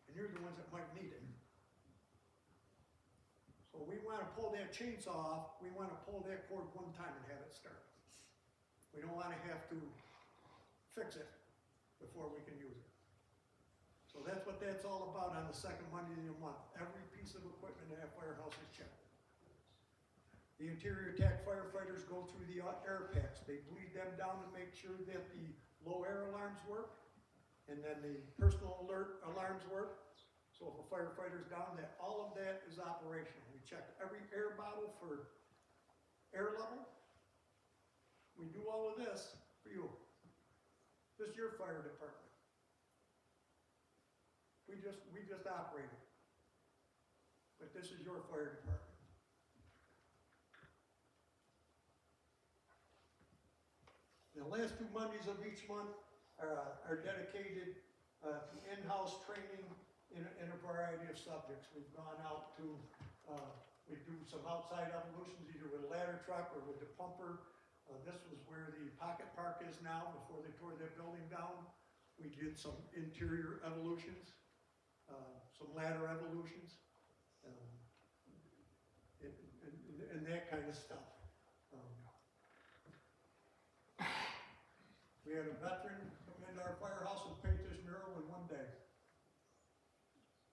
And you're the ones that might need it. So we want to pull that chainsaw off, we want to pull that cord one time and have it start. We don't want to have to fix it before we can use it. So that's what that's all about on the second Monday of the month. Every piece of equipment in that firehouse is checked. The interior attack firefighters go through the air packs. They bleed them down to make sure that the low air alarms work, and then the personal alert alarms work. So if a firefighter's down, that all of that is operational. We check every air bottle for air level. We do all of this for you. This is your fire department. We just operate it. But this is your fire department. The last two Mondays of each month are dedicated to in-house training in a variety of subjects. We've gone out to, we do some outside evolutions, either with a ladder truck or with the pumper. This was where the pocket park is now, before they tore that building down. We did some interior evolutions, some ladder evolutions, and that kind of stuff. We had a veteran come into our firehouse and paint this mural in one day.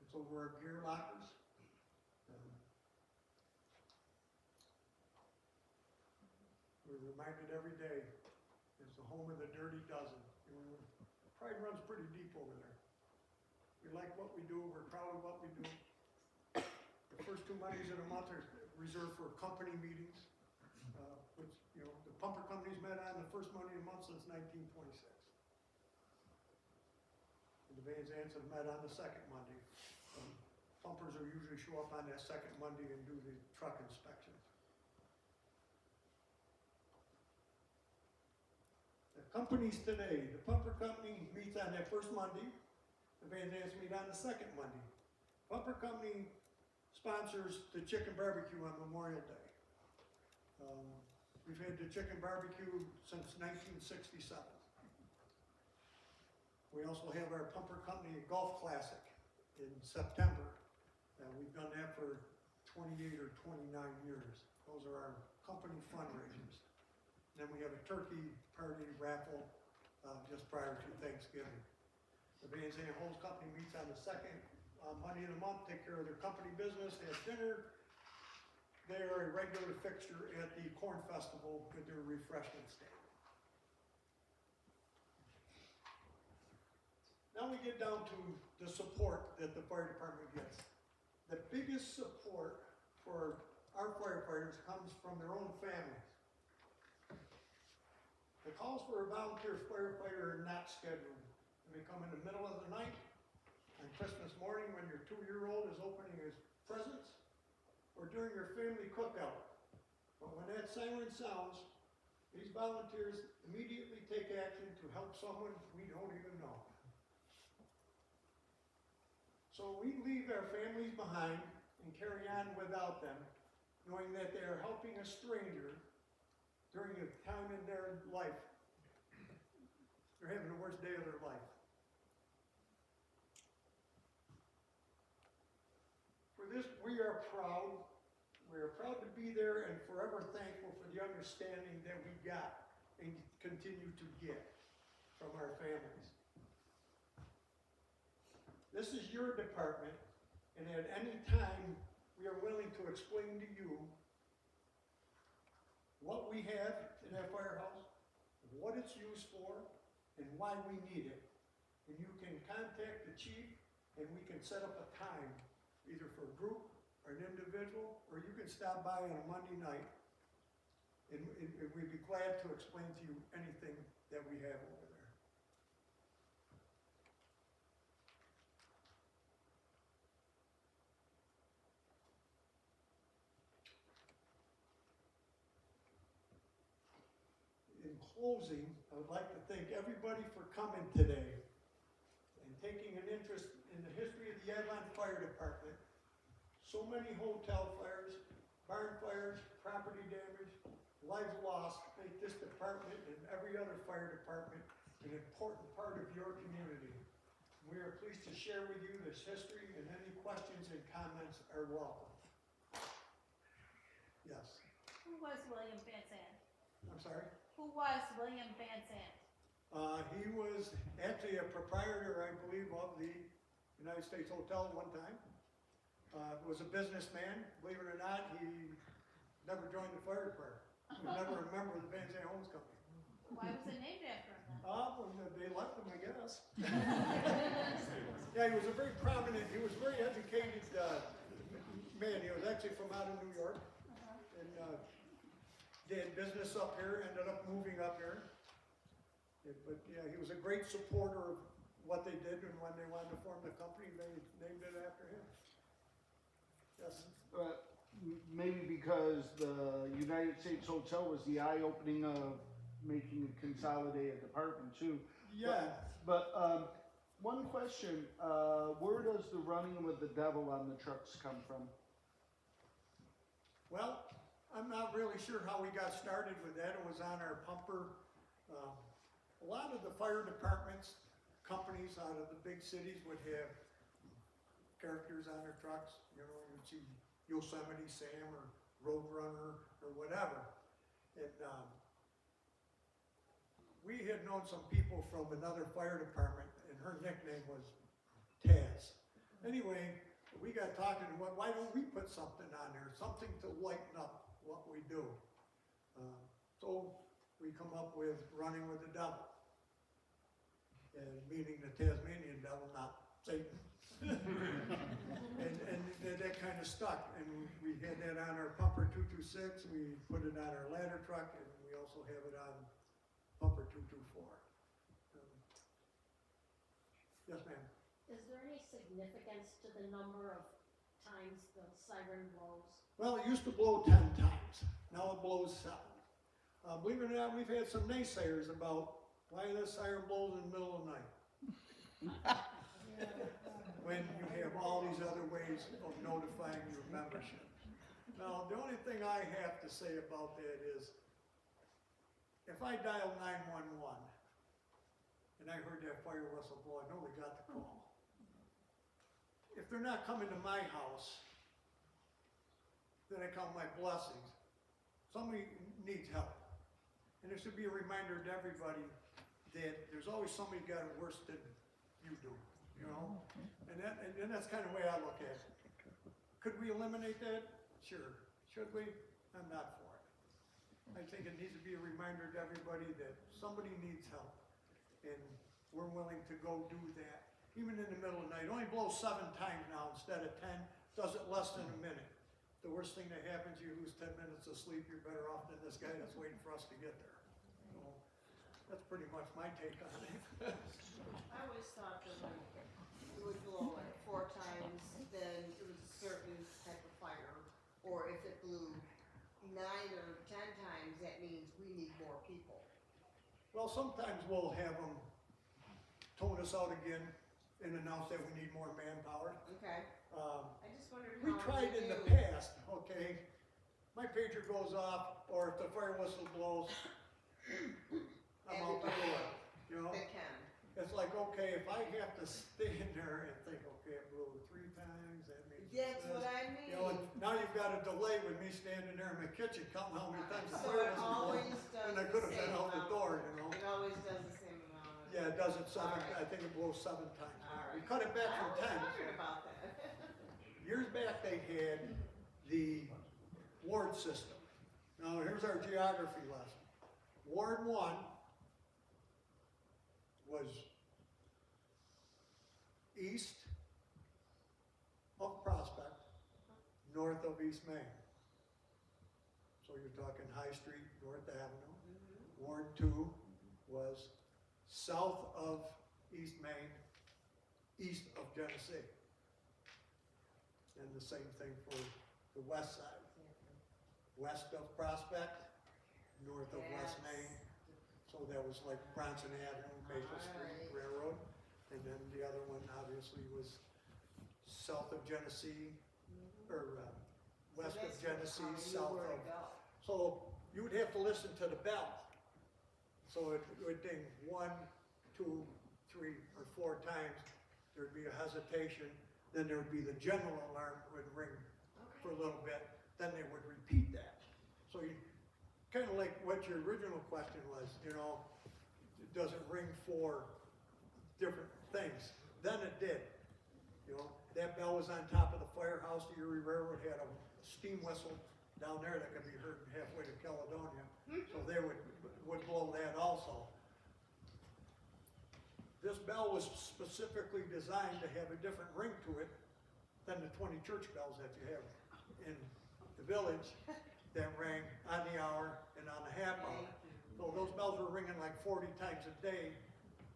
It's over our gear lockers. We're reminded every day, it's the home of the dirty dozen. Pride runs pretty deep over there. We like what we do, we're proud of what we do. The first two Mondays of the month are reserved for company meetings, which, you know, the pumper companies met on the first Monday of the month since 1926. And the Van Zants have met on the second Monday. Pumpers are usually show up on that second Monday and do the truck inspections. The companies today, the pumper company meets on that first Monday. The Van Zants meet on the second Monday. Pumper company sponsors the chicken barbecue on Memorial Day. We've had the chicken barbecue since 1967. We also have our pumper company golf classic in September. We've done that for 28 or 29 years. Those are our company fundraisers. Then we have a turkey party raffle just prior to Thanksgiving. The Van Zant Hose Company meets on the second Monday of the month, take care of their company business, they have dinner. They are a regular fixture at the Corn Festival with their refreshment stand. Now we get down to the support that the fire department gets. The biggest support for our firefighters comes from their own families. The calls for a volunteer firefighter are not scheduled. They come in the middle of the night, on Christmas morning when your 2-year-old is opening his presents, or during your family cookout. But when that siren sounds, these volunteers immediately take action to help someone we don't even know. So we leave our families behind and carry on without them, knowing that they are helping a stranger during a time in their life. They're having the worst day of their life. For this, we are proud. We are proud to be there and forever thankful for the understanding that we got and continue to get. from our families. This is your department, and at any time, we are willing to explain to you what we have in that firehouse, what it's used for, and why we need it. And you can contact the chief, and we can set up a time, either for a group or an individual, or you can stop by on a Monday night, and we'd be glad to explain to you anything that we have over there. In closing, I would like to thank everybody for coming today and taking an interest in the history of the Avon Fire Department. So many hotel fires, barn fires, property damage, lives lost make this department and every other fire department an important part of your community. We are pleased to share with you this history, and any questions and comments are welcome. Yes, Who was William Van Zandt? I'm sorry. Who was William Van Zandt? He was actually a proprietor, I believe, of the United States Hotel at one time. Was a businessman. Believe it or not, he never joined the fire department. He was never a member of the Van Zandt Homes Company. Why was it named after him then? Well, they left him, I guess. Yeah, he was a very prominent, he was a very educated man. He was actually from out of New York. And did business up here, ended up moving up here. But yeah, he was a great supporter of what they did, and when they wanted to form the company, they named it after him. Yes. Maybe because the United States Hotel was the eye-opening of making a consolidated department too. Yeah. But one question, where does the running with the devil on the trucks come from? Well, I'm not really sure how we got started with that. It was on our pumper. A lot of the fire departments, companies out of the big cities would have characters on their trucks. You know, you'd see Yosemite Sam or Roadrunner or whatever. And we had known some people from another fire department, and her nickname was Taz. Anyway, we got talking, why don't we put something on there, something to lighten up what we do. So we come up with Running with the Devil, and meaning the Tasmanian devil, not Satan. and that kind of stuck, and we had that on our pumper 226, we put it on our ladder truck, and we also have it on pumper 224. Yes, ma'am. Is there any significance to the number of times the siren blows? Well, it used to blow 10 times. Now it blows 7. Believe it or not, we've had some naysayers about why this siren blows in the middle of the night. When you have all these other ways of notifying your membership. Now, the only thing I have to say about that is, if I dial 911 and I heard that fire whistle blow, I know they got the call. If they're not coming to my house, then I count my blessings. Somebody needs help. And there should be a reminder to everybody that there's always somebody got it worse than you do, you know? And that's kind of the way I look at it. Could we eliminate that? Sure. Should we? I'm not for it. I think it needs to be a reminder to everybody that somebody needs help. And we're willing to go do that. Even in the middle of the night. It only blows 7 times now instead of 10. Does it less than a minute. The worst thing that happens, you lose 10 minutes of sleep, you're better off than this guy that's waiting for us to get there. So, that's pretty much my take on it. I always thought that when it would blow like 4 times, then it was a certain type of fire. Or if it blew 9 or 10 times, that means we need more people. Well, sometimes we'll have them tone us out again and announce that we need more manpower. Okay. I just wondered how. We tried in the you- past, okay? My pager goes off, or if the fire whistle blows, I'm out the door, you know? That can. It's like, okay, if I have to stand there and think, okay, it blew 3 times, that means. That's this. what I mean. You know, and now you've got a delay with me standing there in my kitchen counting how many times the So fire it whistle always blows. does And I the could have been same out the amount. door, you know? It always does the same amount. Yeah, it does it seven, Alright. I think it blows 7 times. We Alright. cut it back I from was 10. wondering about that. Years back, they had the ward system. Now, here's our geography lesson. Ward 1 was east of Prospect, north of East Main. So you're talking High Street, North Avenue. Ward 2 was south of East Main, east of Genesee. And the same thing for the west side. West of Prospect, north of West Main. So that was like Bronson Avenue, Maple Street, Alright. Railroad. And then the other one obviously was south of Genesee, or west of Genesee, south of. So you would have to listen to the bell. So it would ding 1, 2, 3, or 4 times. There'd be a hesitation. Then there would be the general alarm would ring for a little bit. Then they would repeat that. So you, kind of like what your original question was, you know, does it ring for different things? Then it did. You know, that bell was on top of the firehouse. The Erie Railroad had a steam whistle down there that could be heard halfway to Caledonia. So they would blow that also. This bell was specifically designed to have a different ring to it than the 20 church bells that you have in the village that rang on the hour and on the half hour. So those bells were ringing like 40 times a day.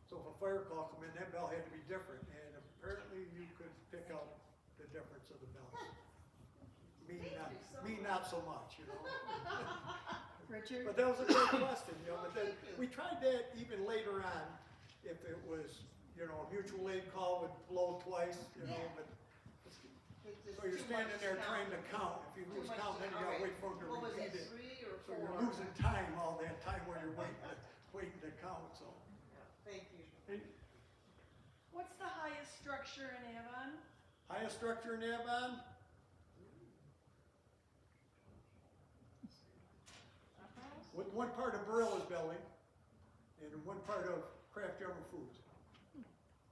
So if a fire call come in, that bell had to be different. And apparently you could pick out the difference of the bells. Me not so much, you know. Richard? But that was a great question, you know, but then we tried that even later on, if it was, you know, a mutual aid call would blow twice, you know, but, so you're standing there trying to count, if you lose count, then you gotta wait for them to What was repeat it, it. 3 or 4? So you're losing time all that time while you're waiting to count, so. Thank you. What's the highest structure in Avon? Highest structure in Avon? With one part of Barilla's building, and one part of Kraft General Foods.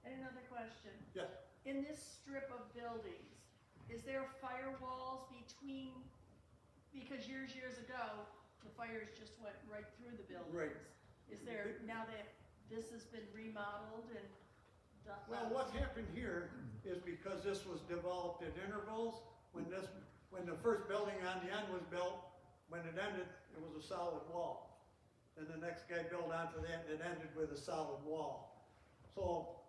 And another question. Yes. In this strip of buildings, is there firewalls between, because years ago, the fires just went right through the buildings. Right. Is there, now that this has been remodeled and Well, what happened here is because this was developed in intervals, when the first building on the end was built, when it ended, it was a solid wall. Then the next guy built onto that, and it ended with a solid wall. So,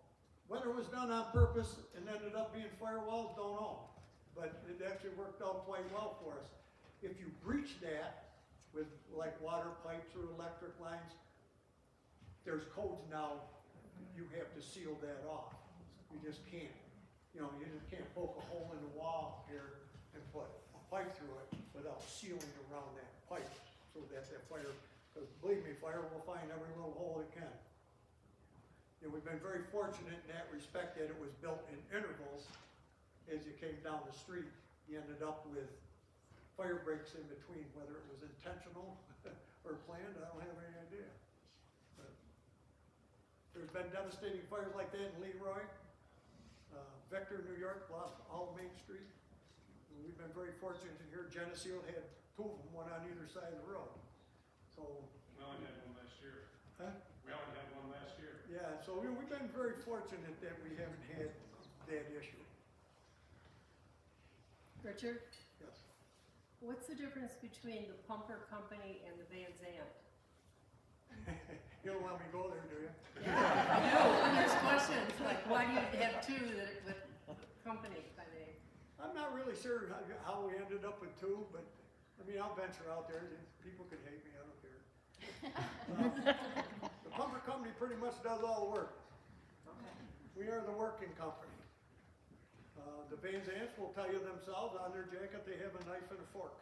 whether it was done on purpose and ended up being firewalls, don't know. But it actually worked out quite well for us. If you breach that with like water pipes or electric lines, there's codes now, you have to seal that off. You just can't. You know, you just can't poke a hole in the wall here and put a pipe through it without sealing around that pipe so that fire, because believe me, fire will find every little hole it can. And we've been very fortunate in that respect that it was built in intervals. As you came down the street, you ended up with fire breaks in between, whether it was intentional or planned, I don't have any idea. But there's been devastating fires like that in Leroy. Victor, New York, lost all of Main Street. And we've been very fortunate in here. Geneseo had 2 of them, one on either side of the road. So, We only had one last year. huh? We only had one last year. Yeah, so we've been very fortunate that we haven't had that issue. Richard? Yes. What's the difference between the pumper company and the Van Zandt? You don't let me go there, do you? I know, and there's questions, like why do you have 2 that with company by name? I'm not really sure how we ended up with 2, but, I mean, I'll venture out there. People can hate me, I don't care. The pumper company pretty much does all the work. Okay. We are the working company. The Van Zandts will tell you themselves, on their jacket, they have a knife and a fork.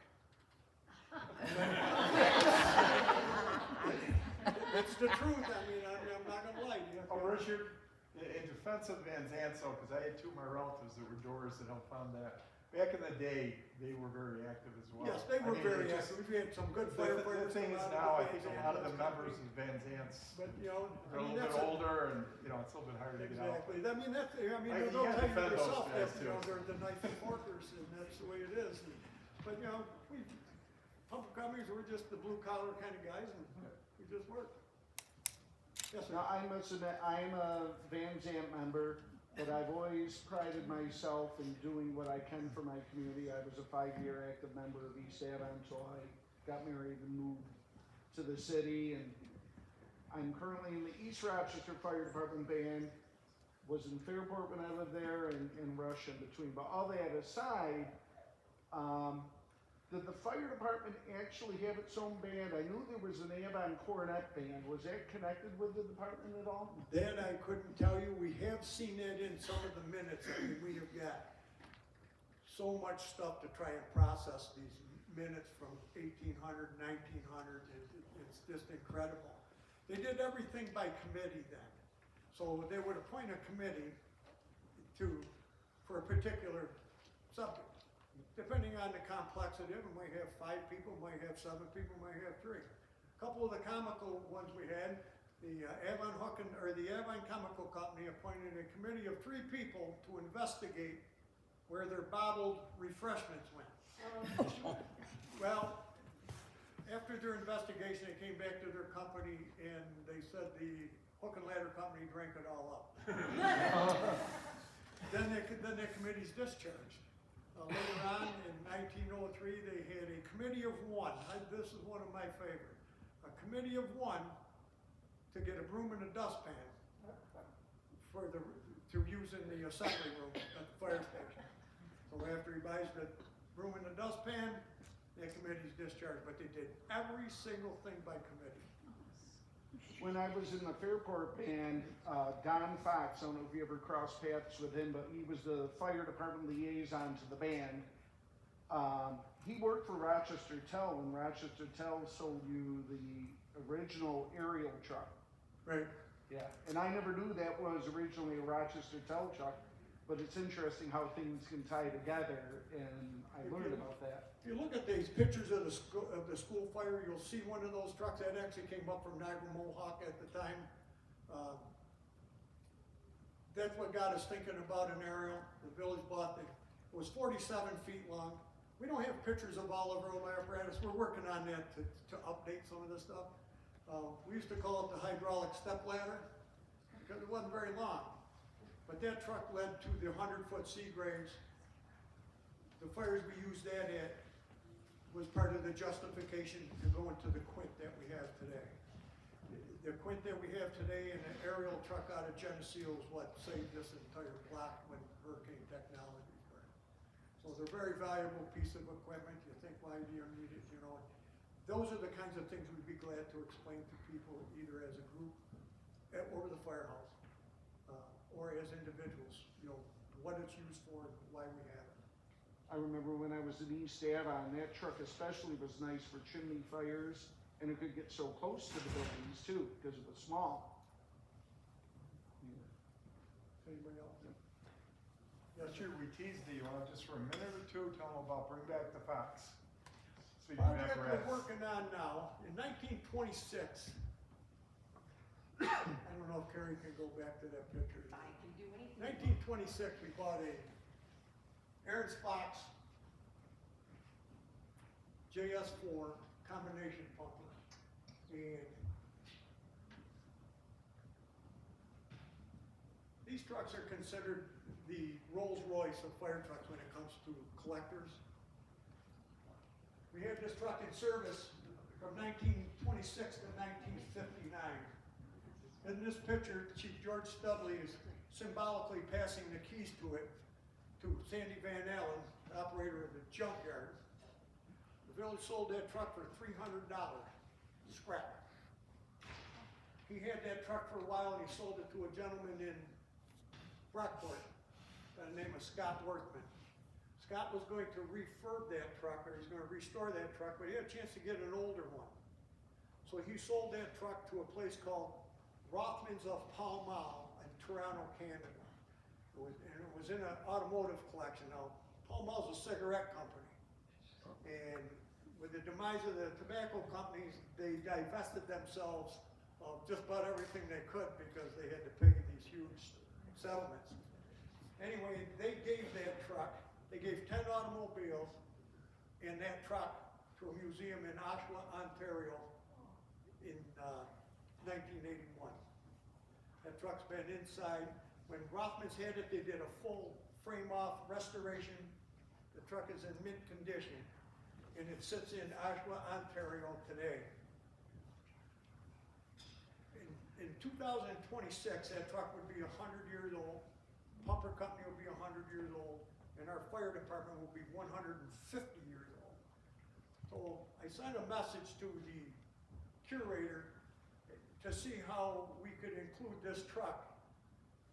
It's the truth, I mean, I'm not gonna lie to you. Oh, Richard, in defense of Van Zandt, because I had 2 of my relatives that were doors that helped found that back in the day, they were very active as well. Yes, they I were mean, very it just- active. We've had some good The firefighters. thing come is out of now, I Van think a Zandt, lot of the those members companies. of Van Zant's, But, you know, they're a little bit older and, you know, it's a little bit harder to get out. exactly. I mean, that's, I mean, You they'll gotta tell you defend those yourself guys, that, you know, too. they're the knife and forkers, and that's the way it is. But, you know, public companies, we're just the blue collar kind of guys, and we just work. Yes, sir. Now, I must admit, I'm a Van Zant member, but I've always prided myself in doing what I can for my community. I was a 5-year active member of East Avon, so I got married and moved to the city, and I'm currently in the East Rochester Fire Department band. Was in Fairport when I lived there, and Rush in between. But all that aside, did the fire department actually have its own band? I knew there was an Avon Cornet band. Was that connected with the department at all? That I couldn't tell you. We have seen that in some of the minutes. I mean, we have got so much stuff to try and process these minutes from 1800, 1900. It's just incredible. They did everything by committee then. So they would appoint a committee for a particular subject. Depending on the complexity of it, we might have 5 people, might have 7 people, might have 3. A couple of the comical ones we had, the Avon Chemical Company appointed a committee of 3 people to investigate where their bottled refreshments went. Well, after their investigation, they came back to their company and they said the Hook and Ladder Company drank it all up. Then the committee's discharged. Later on, in 1903, they had a committee of 1. This is one of my favorite. A committee of 1 to get a broom and a dustpan to use in the assembly room at the fire station. So after he buys the broom and the dustpan, that committee's discharged. But they did every single thing by committee. When I was in the Fairport band, Don Fox, I don't know if you ever crossed paths with him, but he was the fire department liaison to the band. He worked for Rochester Tel, and Rochester Tel sold you the original aerial truck. Right. Yeah, and I never knew that was originally a Rochester Tel truck, but it's interesting how things can tie together, and I learned about that. If you look at these pictures of the school fire, you'll see one of those trucks that actually came up from Niagara Mohawk at the time. That's what got us thinking about an aerial. The village bought it. It was 47 feet long. We don't have pictures of all of our old apparatus. We're working on that to update some of this stuff. We used to call it the hydraulic step ladder because it wasn't very long. But that truck led to the 100-foot sea graves. The fires we used that at was part of the justification to go into the quint that we have today. The quint that we have today and an aerial truck out of Geneseo is what saved this entire block when hurricane technology occurred. So they're a very valuable piece of equipment. You think, why do you need it? You know, those are the kinds of things we'd be glad to explain to people either as a group or the firehouse or as individuals, you know, what it's used for and why we have it. I remember when I was in East Avon, that truck especially was nice for chimney fires, and it could get so close to the buildings too, because it was small. Anybody else? Yeah, sure, we teased you, just for a minute or 2, tell them about Bring Back the Fox. So you Project never we're asked. working on now, in 1926, I don't know if Carrie can go back to that picture. I can do anything. 1926, we bought a Aaron's Fox JS4 combination pumper. And these trucks are considered the Rolls Royce of fire trucks when it comes to collectors. We had this truck in service from 1926 to 1959. In this picture, Chief George Studley is symbolically passing the keys to it to Sandy Van Allen, the operator of the junkyard. The village sold that truck for $300, scrap. He had that truck for a while and he sold it to a gentleman in Brockport by the name of Scott Worthman. Scott was going to refurb that truck, or he's going to restore that truck, but he had a chance to get an older one. So he sold that truck to a place called Rothman's of Pall Mall in Toronto, Canada. It was in an automotive collection. Now, Pall Mall's a cigarette company. And with the demise of the tobacco companies, they divested themselves of just about everything they could because they had to pay these huge settlements. Anyway, they gave that truck, they gave 10 automobiles and that truck to a museum in Oshawa, Ontario in 1981. That truck's been inside. When Rothman's had it, they did a full frame-off restoration. The truck is in mint condition, and it sits in Oshawa, Ontario today. In 2026, that truck would be 100 years old, pumper company will be 100 years old, and our fire department will be 150 years old. So I sent a message to the curator to see how we could include this truck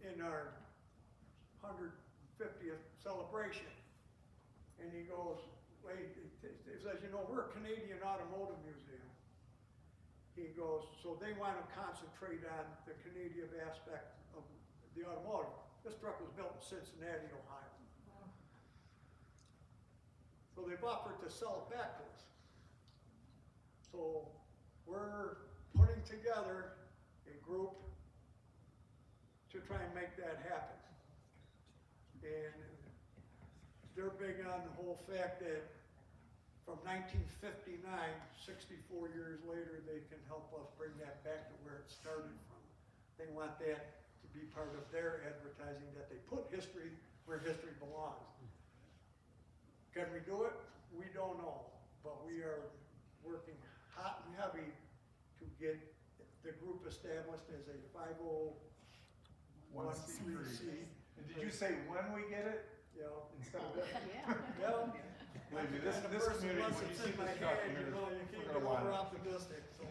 in our 150th celebration. And he goes, wait, he says, you know, we're a Canadian automotive museum. He goes, so they want to concentrate on the Canadian aspect of the automotive. This truck was built in Cincinnati, Ohio. So they've offered to sell it back to us. So we're putting together a group to try and make that happen. And they're big on the whole fact that from 1959, 64 years later, they can help us bring that back to where it started from. They want that to be part of their advertising, that they put history where history belongs. Can we do it? We don't know, but we are working hot and heavy to get the group established as a 501c3. And did you say when we get it? Yeah. Instead of Well, believe me, this community, when you see this truck, you know, you can't we're get gonna want over it. optimistic, so.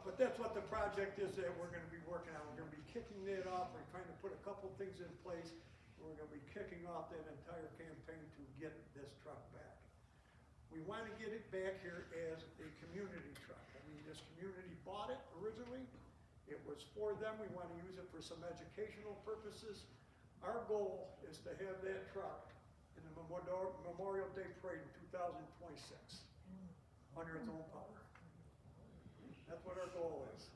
But that's what the project is that we're gonna be working on. We're gonna be kicking it off. We're trying to put a couple things in place. We're gonna be kicking off that entire campaign to get this truck back. We wanna get it back here as a community truck. I mean, this community bought it originally. It was for them. We wanna use it for some educational purposes. Our goal is to have that truck in the Memorial Day Parade in 2026, under its own power. That's what our goal is.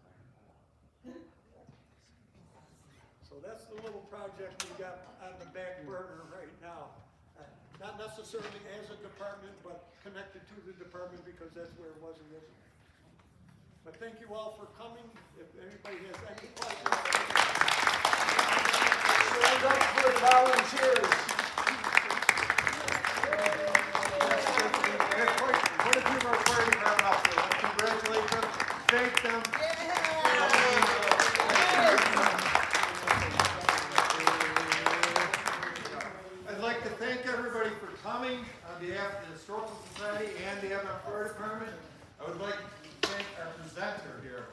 So that's the little project we got on the back burner right now. Not necessarily as a department, but connected to the department because that's where it was originally. But thank you all for coming. If anybody has any questions. Stand up for the volunteers. What if you were fire department up there? Let's congratulate them, thank them. I'd like to thank everybody for coming on behalf of the Historical Society and the Avon Fire Department. I would like to thank our presenter here.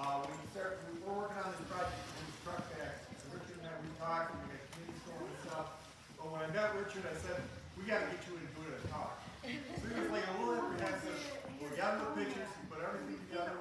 We're working on this project with these truck backs. Richard and I, we talked, and we got committees going and stuff. But when I met Richard, I said, we gotta get you in to do it a talk. So he was like a little apprehensive. We got him the pictures, we put everything together,